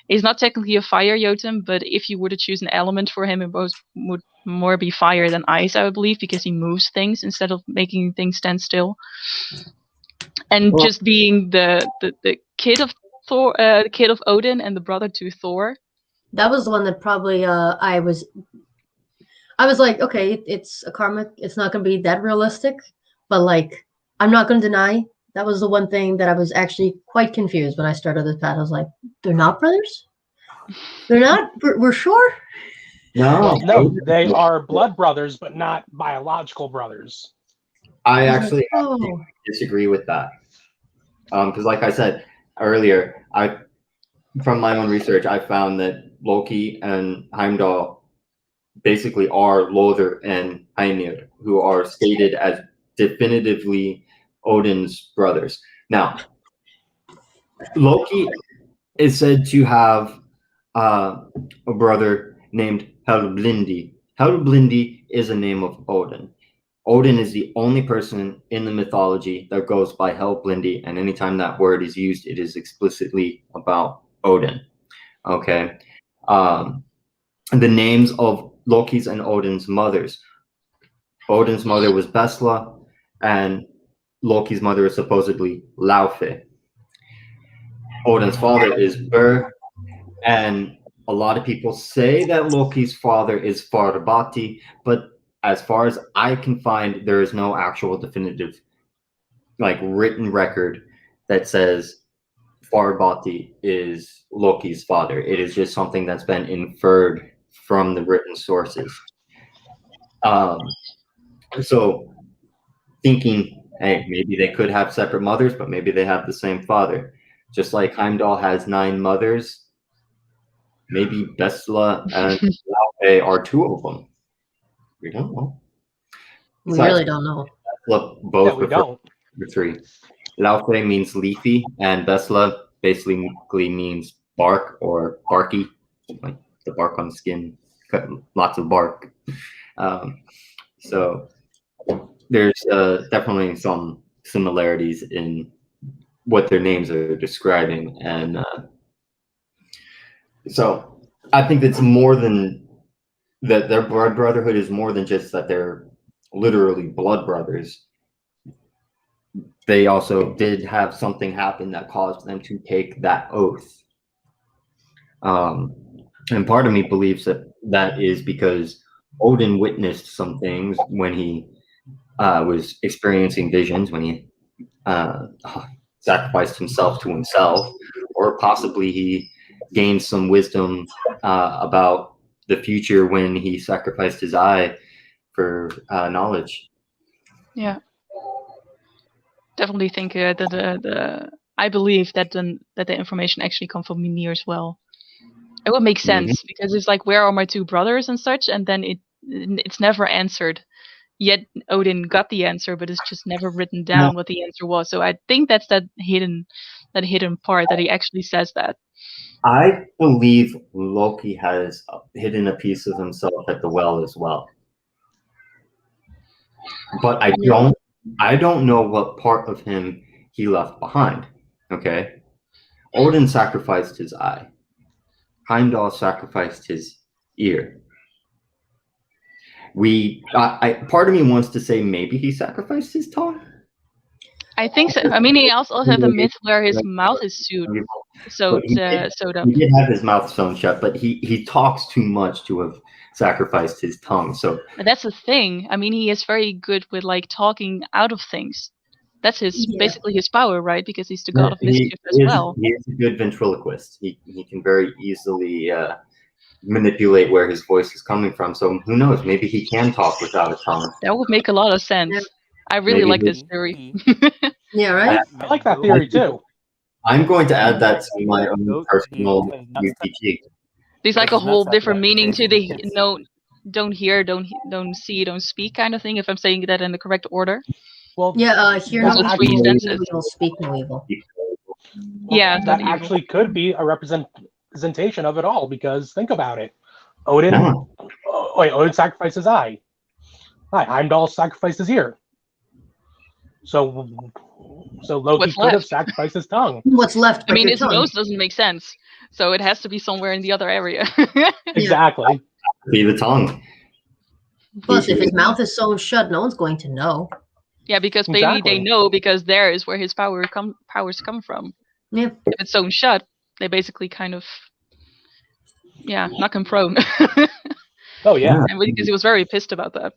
he's not technically a fire Jotun, but if you were to choose an element for him, it would more be fire than ice, I would believe, because he moves things instead of making things stand still. And Well- just being the kid of Thor, the kid of Odin, and the brother to Thor. That was the one that probably I was like, okay, it's a karmic, it's not gonna be that realistic, but like I'm not gonna deny that was the one thing that I was actually quite confused when I started this path. I was like, they're not brothers? They're not? We're sure? No, No, they are blood brothers, but not biological brothers. I I was actually like, oh. disagree with that. Because, like I said earlier, from my own research, I found that Loki and Heimdall basically are Lothar and Heimir, who are stated as definitively Odin's brothers. Now, Loki is said to have a brother named Helblindi. Helblindi is a name of Odin. Odin is the only person in the mythology that goes by Helblindi, and anytime that word is used, it is explicitly about Odin. Okay. The names of Loki's and Odin's mothers. Odin's mother was Besla, and Loki's mother is supposedly Laufey. Odin's father is Bur, and a lot of people say that Loki's father is Farbati, but as far as I can find, there is no actual definitive, like, written record that says Farbati is Loki's father. It is just something that's been inferred from the written sources. So thinking, hey, maybe they could have separate mothers, but maybe they have the same father. Just like Heimdall has 9 mothers, maybe Bestla and Laufey are 2 of them. We don't know. We really don't know. Bestla Yeah, both we refer don't. to 3. Laufey means leafy, and Bestla basically means bark or barky, like the bark on the skin. Cut lots of bark. So there's definitely some similarities in what their names are describing, and so I think it's more than that. Their brotherhood is more than just that they're literally blood brothers. They also did have something happen that caused them to take that oath. And part of me believes that is because Odin witnessed some things when he was experiencing visions, when he sacrificed himself to himself, or possibly he gained some wisdom about the future when he sacrificed his eye for knowledge. Yeah, definitely think that I believe that the information actually comes from Mimir as well. It would make sense because it's like, where are my 2 brothers and such, and then it's never answered. Yet Odin got the answer, but it's just never written down what the answer was. So I think that's that hidden part that he actually says that. I believe Loki has hidden a piece of himself at the well as well, but I don't know what part of him he left behind. Okay, Odin sacrificed his eye. Heimdall sacrificed his ear. Part of me wants to say maybe he sacrificed his tongue. I think so. I mean, he also had the myth where his mouth is sewed up. He did have his mouth sewn shut, but he talks too much to have sacrificed his tongue. So But that's the thing. I mean, he is very good with like talking out of things. That's basically his power, right? Because he's the god of mischief as well. He is a good ventriloquist. He can very easily manipulate where his voice is coming from. So who knows? Maybe he can talk without a tongue. That would make a lot of sense. Yeah. I really Maybe like this theory. Yeah, right? I like that theory too. I'm going to add that to my own personal UPG. There's like a whole different meaning to the don't hear, don't see, don't speak kind of thing, if I'm saying that in the correct order. Well, Yeah, hear Those no are 3 evil, senses. speak no evil. Yeah, that evil. actually could be a representation of it all, because think about it. Odin sacrificed his eye. Heimdall sacrificed his ear. So Loki could have sacrificed his tongue. What's left? I mean, his tongue. nose doesn't make sense, so it has to be somewhere in the other area. Exactly. Be the tongue. Plus, if his mouth is sewn shut, no one's going to know. Yeah, because maybe they know, because there is where his powers come from. Yeah. If it's sewn shut, they basically kind of knock him prone. Oh yeah. And because he was very pissed about that.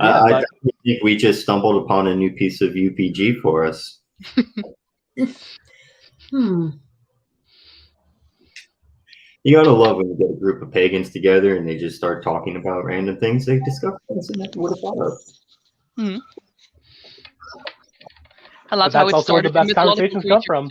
I think we just stumbled upon a new piece of UPG for us. You gotta love when you get a group of pagans together and they just start talking about random things they discovered. That's what it's all about. I love how it also where the started. best conversations come from.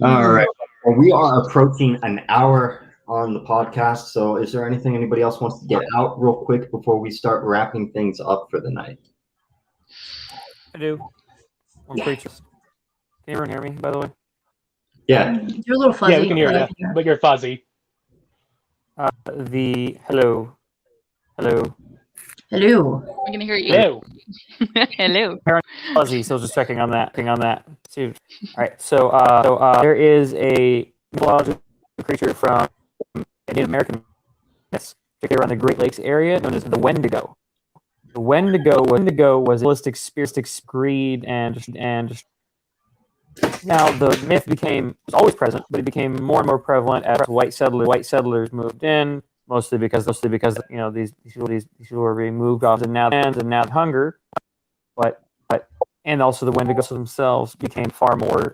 All right. Well, we are approaching an hour on the podcast. So is there anything anybody else wants to get out real quick before we start wrapping things up for the night? I do. Creatures. Can everyone hear me, by the way? Yeah. You're a little fuzzy. Yeah, we can hear you, but you're fuzzy. Hello. I can hear you. Hello. Hello. Fuzzy, so just checking on that. All right. So there is a mythological creature from Native American myths, particularly around the Great Lakes area, known as the Wendigo. The Wendigo was a holistic spirit, greed, and just. Now the myth was always present, but it became more and more prevalent as white settlers moved in, mostly because these people were being moved off the lands and now hunger, but and also the Wendigos themselves became far more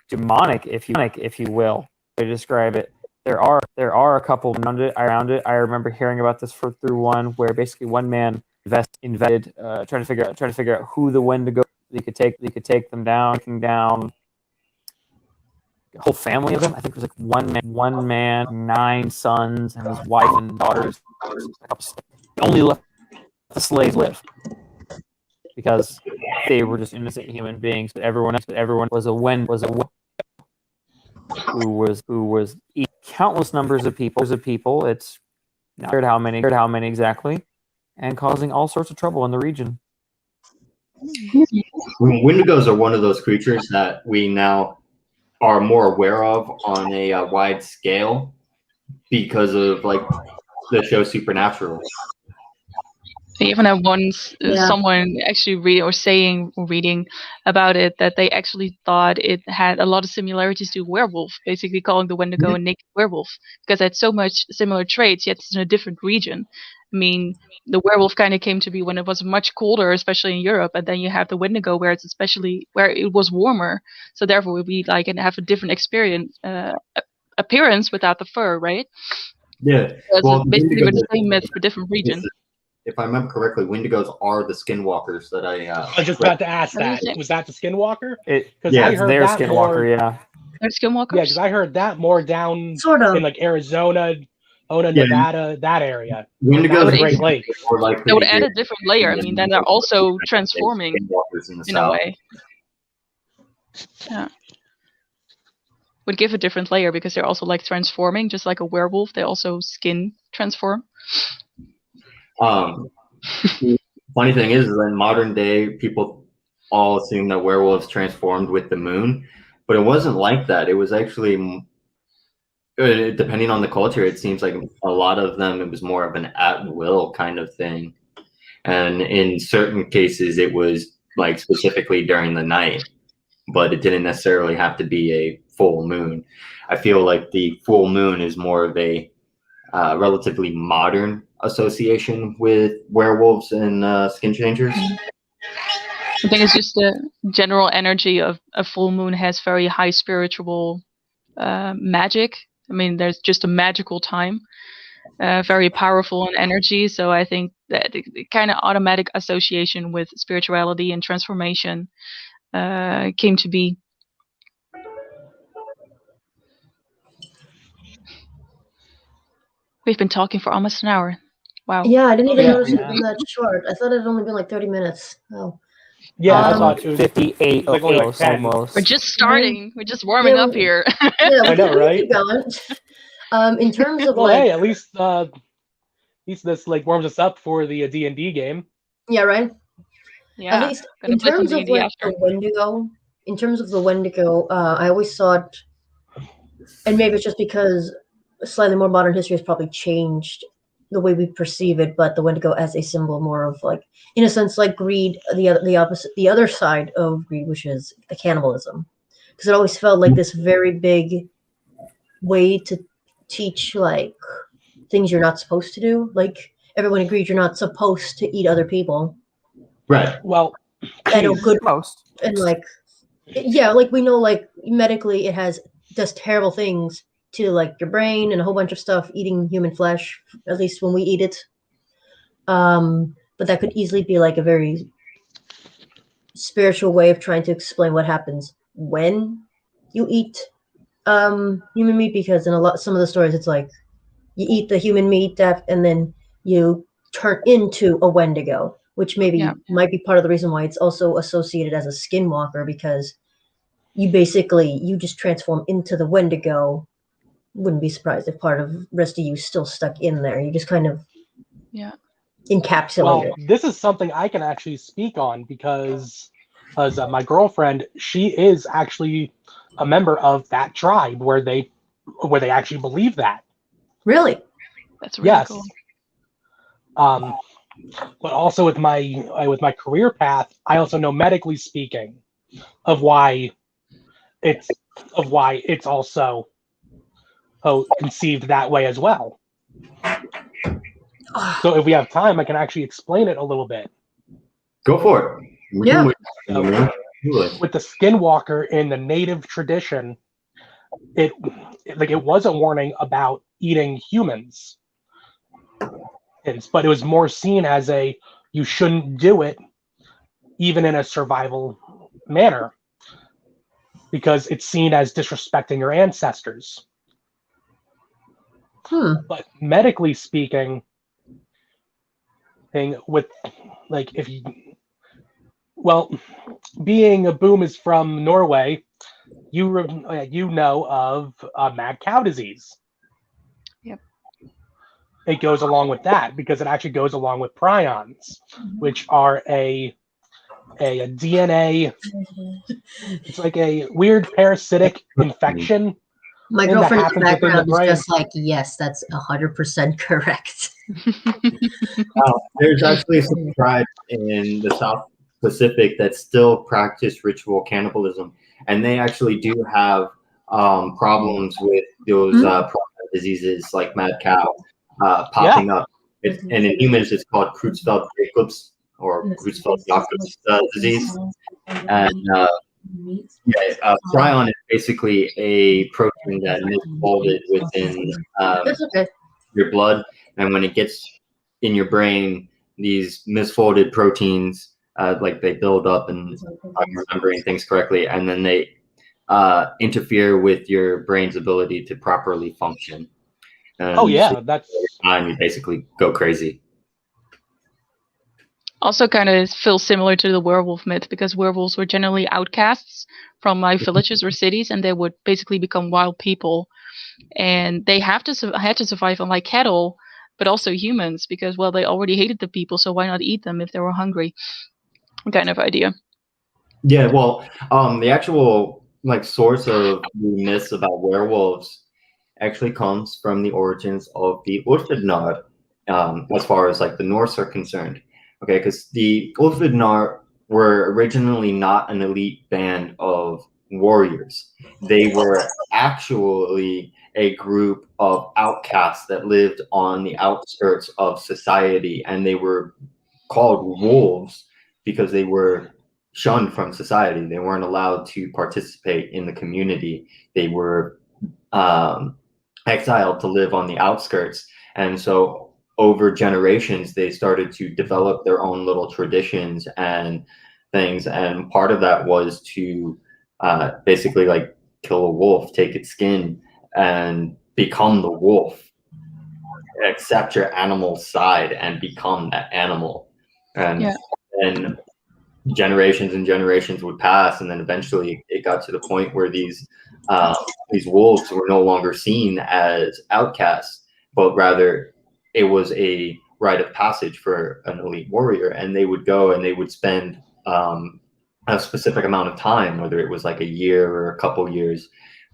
demonic, if you will, to describe it. There are a couple around it. I remember hearing about this through one where basically one man invested trying to figure out who the Wendigo they could take them down, taking down a whole family of them. I think it was like one man, 9 sons, and his wife and daughters. Only left the slaves live because they were just innocent human beings. But everyone was who was eating countless numbers of people. It's not heard how many exactly, and causing all sorts of trouble in the region. Wendigos are one of those creatures that we now are more aware of on a wide scale because of like the show Supernatural. They even have once Yeah. someone actually reading about it that they actually thought it had a lot of similarities to werewolf, basically calling the Wendigo a naked werewolf because it had so much similar traits, yet it's in a different region. I mean, the werewolf kind of came to be when it was much colder, especially in Europe, and then you have the Wendigo where it's especially where it was warmer, so therefore we like and have a different appearance without the fur, right? Yeah, So well, it's basically Wendigo- the same myth for different region. If I remember correctly, Wendigos are the skinwalkers that I. I was just about to ask that. Amazing. Was that the Skinwalker? Yeah, I It's heard their that skinwalker, more. yeah. They're skinwalkers. Yeah, because I heard that more down Sort of. in like Arizona, Yeah. Nevada, that area. Wendigos Down the would- Great Lakes. are likely They would to add be a different layer. I mean, then they're also transforming skinwalkers in the in a south. way. Yeah. Would give a different layer because they're also like transforming, just like a werewolf. They also skin transform. Funny thing is that in modern day, people all assume that werewolves transformed with the moon, but it wasn't like that. It was actually, depending on the culture, it seems like a lot of them, it was more of an at-will kind of thing. And in certain cases, it was like specifically during the night, but it didn't necessarily have to be a full moon. I feel like the full moon is more of a relatively modern association with werewolves and skin changers. I think it's just the general energy of a full moon has very high spiritual magic. I mean, there's just a magical time, very powerful in energy. So I think that the kind of automatic association with spirituality and transformation came to be. We've been talking for almost an hour. Wow. Yeah, I didn't even Yeah, notice we it had been that short. I thought it had only been like 30 minutes. Oh. Yeah, I Um, thought it was 58 like only like almost. 10. almost. We're just starting. We're just warming up here. Yeah, I know, we right? keep going. In terms of Well, like, hey, at least this like warms us up for the D&D game. yeah, right. Yeah. At least gonna in play some terms of D&D like after. the Wendigo, I always thought, and maybe it's just because slightly more modern history has probably changed the way we perceive it, but the Wendigo as a symbol more of like, in a sense, like greed, the other side of greed, which is the cannibalism, because it always felt like this very big way to teach like things you're not supposed to do. Like everyone agreed you're not supposed to eat other people. Right. Well, I know geez, good Most. and like yeah, like we know like medically it does terrible things to like your brain and a whole bunch of stuff eating human flesh, at least when we eat it. But that could easily be like a very spiritual way of trying to explain what happens when you eat human meat, because in some of the stories it's like you eat the human meat and then you turn into a Wendigo, which maybe might be part of the reason why it's also associated as a skinwalker, because you just transform into the Wendigo. Wouldn't be surprised if part of the rest of you is still stuck in there. You just kind of encapsulate well, it. this is something I can actually speak on because my girlfriend, she is actually a member of that tribe where they actually believe that. Really? That's really Yes. cool. But also with my career path, I also know medically speaking of why it's also conceived that way as well. So if we have time, I can actually explain it a little bit. Go for it. Yeah. With the skinwalker in the native tradition, it was a warning about eating humans, but it was more seen as a you shouldn't do it even in a survival manner because it's seen as disrespecting your ancestors. But medically speaking, with like if you being a boom is from Norway, you know of mad cow disease. Yep. It goes along with that because it actually goes along with prions, which are a DNA. It's like a weird parasitic infection. My And that girlfriend in the happens within the background is brain. just like, yes, that's 100% correct. There's actually some tribes in the South Pacific that still practice ritual cannibalism, and they actually do have problems with those diseases like mad cow popping up. And in humans, it's called Creutzfeldt-Jacobs or Creutzfeldt-Jacobs disease. And prion is basically a protein that is folded within your blood, and when it gets in your brain, these misfolded proteins like they build up, and I'm remembering things correctly, and then they interfere with your brain's ability to properly function. And that's time you basically go crazy. Also kind of feels similar to the werewolf myth because werewolves were generally outcasts from like villages or cities, and they would basically become wild people, and they had to survive on like cattle, but also humans because they already hated the people, so why not eat them if they were hungry? Kind of idea. Yeah, well, the actual source of the myths about werewolves actually comes from the origins of the Ulfidnar, as far as the Norse are concerned. Okay, because the Ulfidnar were originally not an elite band of warriors. They were actually a group of outcasts that lived on the outskirts of society, and they were called wolves because they were shunned from society. They weren't allowed to participate in the community. They were exiled to live on the outskirts. And so over generations, they started to develop their own little traditions and things. And part of that was to basically kill a wolf, take its skin, and become the wolf. Accept your animal side and become that animal. And generations and generations would pass, and then eventually it got to the point where these wolves were no longer seen as outcasts, but rather it was a rite of passage for an elite warrior, and they would go and they would spend a specific amount of time, whether it was a year or a couple years,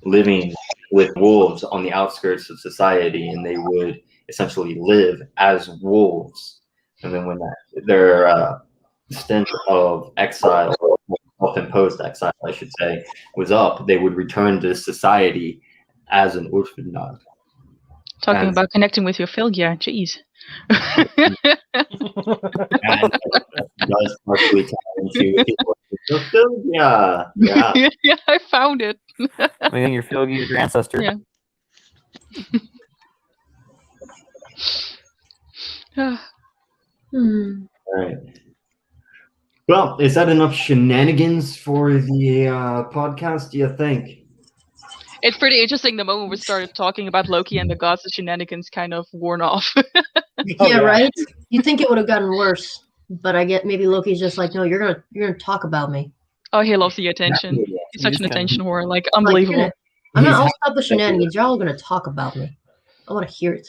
living with wolves on the outskirts of society, and they would essentially live as wolves. And then when their stint of exile, or self-imposed exile, I should say, was up, they would return to society as an Ulfidnar. Talking about connecting with your Fylgja, jeez. And does partially tie into Fylgja. Yeah. Yeah, I found it. I mean, your Fylgja is your ancestor. Yeah. Hmm. All right. Well, is that enough shenanigans for the podcast, do you think? It's pretty interesting. The moment we started talking about Loki and the gods, the shenanigans kind of worn off. Yeah, right? You'd think it would have gotten worse, but I get maybe Loki's just like, no, you're gonna talk about me. Oh, he loves the attention. He's such an attention whore. Unbelievable. I'll stop the shenanigans. Y'all are gonna talk about me. I want to hear it.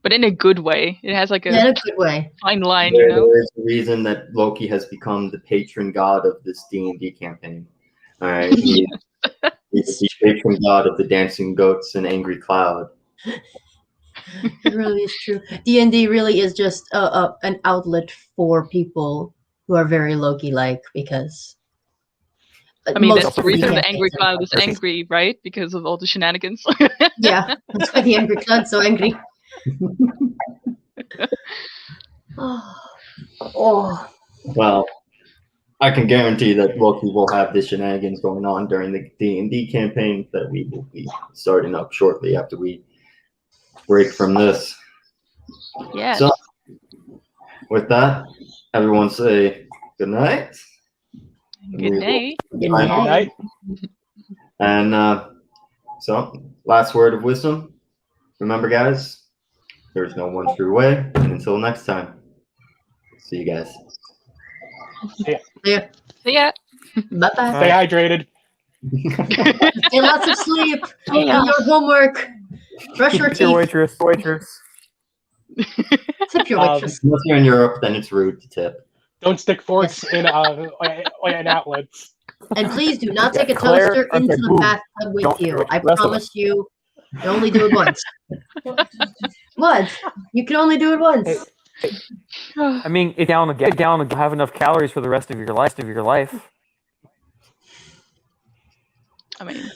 But in a good way. It has a in a good way. fine line, There is a reason that Loki has become the patron god of this D&D campaign. All right. He's the patron god of the dancing goats and angry cloud. It really is true. D&D really is just an outlet for people who are very Loki-like, because I mean, that's the reason the angry cloud is angry, right? Because of all the shenanigans. Yeah, that's why the angry cloud's so angry. Oh. Well, I can guarantee that Loki will have the shenanigans going on during the D&D campaign that we will be starting up shortly after we break from this. Yes. So, with that, everyone say good night. Good day. Good Fine. Good night. night. And so, last word of wisdom. Remember, guys, there's no one true way. And until next time, see you guys. Yeah. See ya. Bye-bye. Stay hydrated. Get lots of sleep. Yeah. Do your homework. Brush your Tip your teeth. waitress. Tip your waitress. Unless you're in Europe, then it's rude to tip. Don't stick forks in outlets. And please do not take a Claire, toaster okay, into the boom. bathtub with Don't you. do it. I Rest of promise you. You only do it once. What? You can only do it once. I mean, get down and have enough calories for the rest of your life. I mean,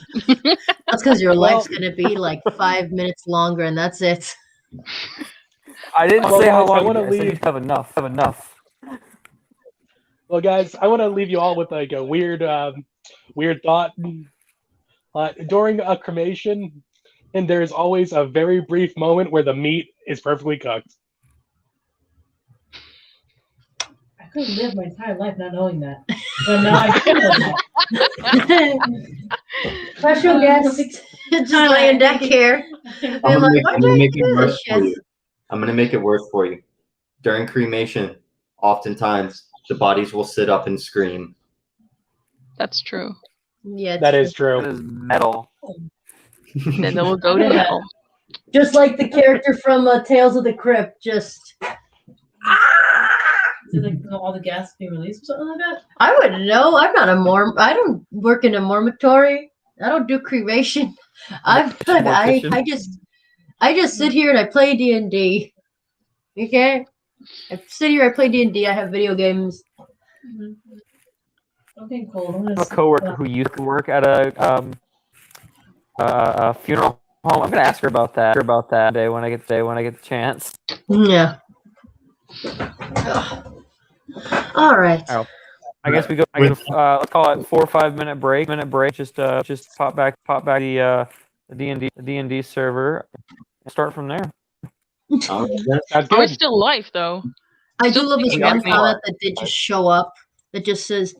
That's because your Well- life's gonna be like 5 minutes longer, and that's it. I didn't Well, say how guys, I long. wanna I said leave- you have enough. Have enough. Well, guys, I want to leave you all with like a weird thought. During a cremation, and there's always a very brief moment where the meat is perfectly cooked. I could live my entire life not knowing that. But now I do know that. Special guest. Just laying back here. I'm Being like, why do I make it do worse this for shit? you. I'm gonna make it worse for you. During cremation, oftentimes the bodies will sit up and scream. that's true. Yeah, That is That true. is metal. Then they will go to hell. just like the character from Tales of the Crypt. Just Did like all the gas be released or something like that? I wouldn't know. I'm not a Mormon. I don't work in a mormatory. I don't do cremation. I just sit here and I play D&D. Okay, I sit here. I play D&D. I have video games. Okay, cool. I'm I gonna have a coworker who used to work at a funeral home. I'm gonna ask her about that day when I get the chance. Yeah. All right. Oh. I guess we go. Let's call it 4 or 5 minute break. Just pop back the D&D server and start from there. Sounds We're good. still live though. I do love this We one are. comment that did just show up that just says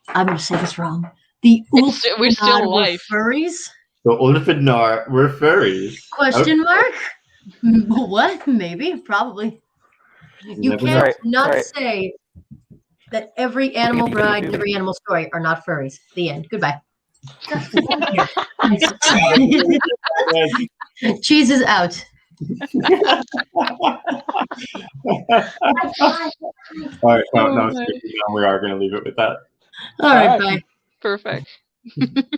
I'm gonna say this wrong. The We're still Ulfnad were live. furries? So Ulf and Nar were furries. Question mark? What? Maybe, probably. You Never can't know. not Sorry. say that every animal bride and every animal story are not furries. The end. Goodbye. Cheese is out. All right, no, Oh, we are going to leave it with that. All right, All right. bye. Perfect.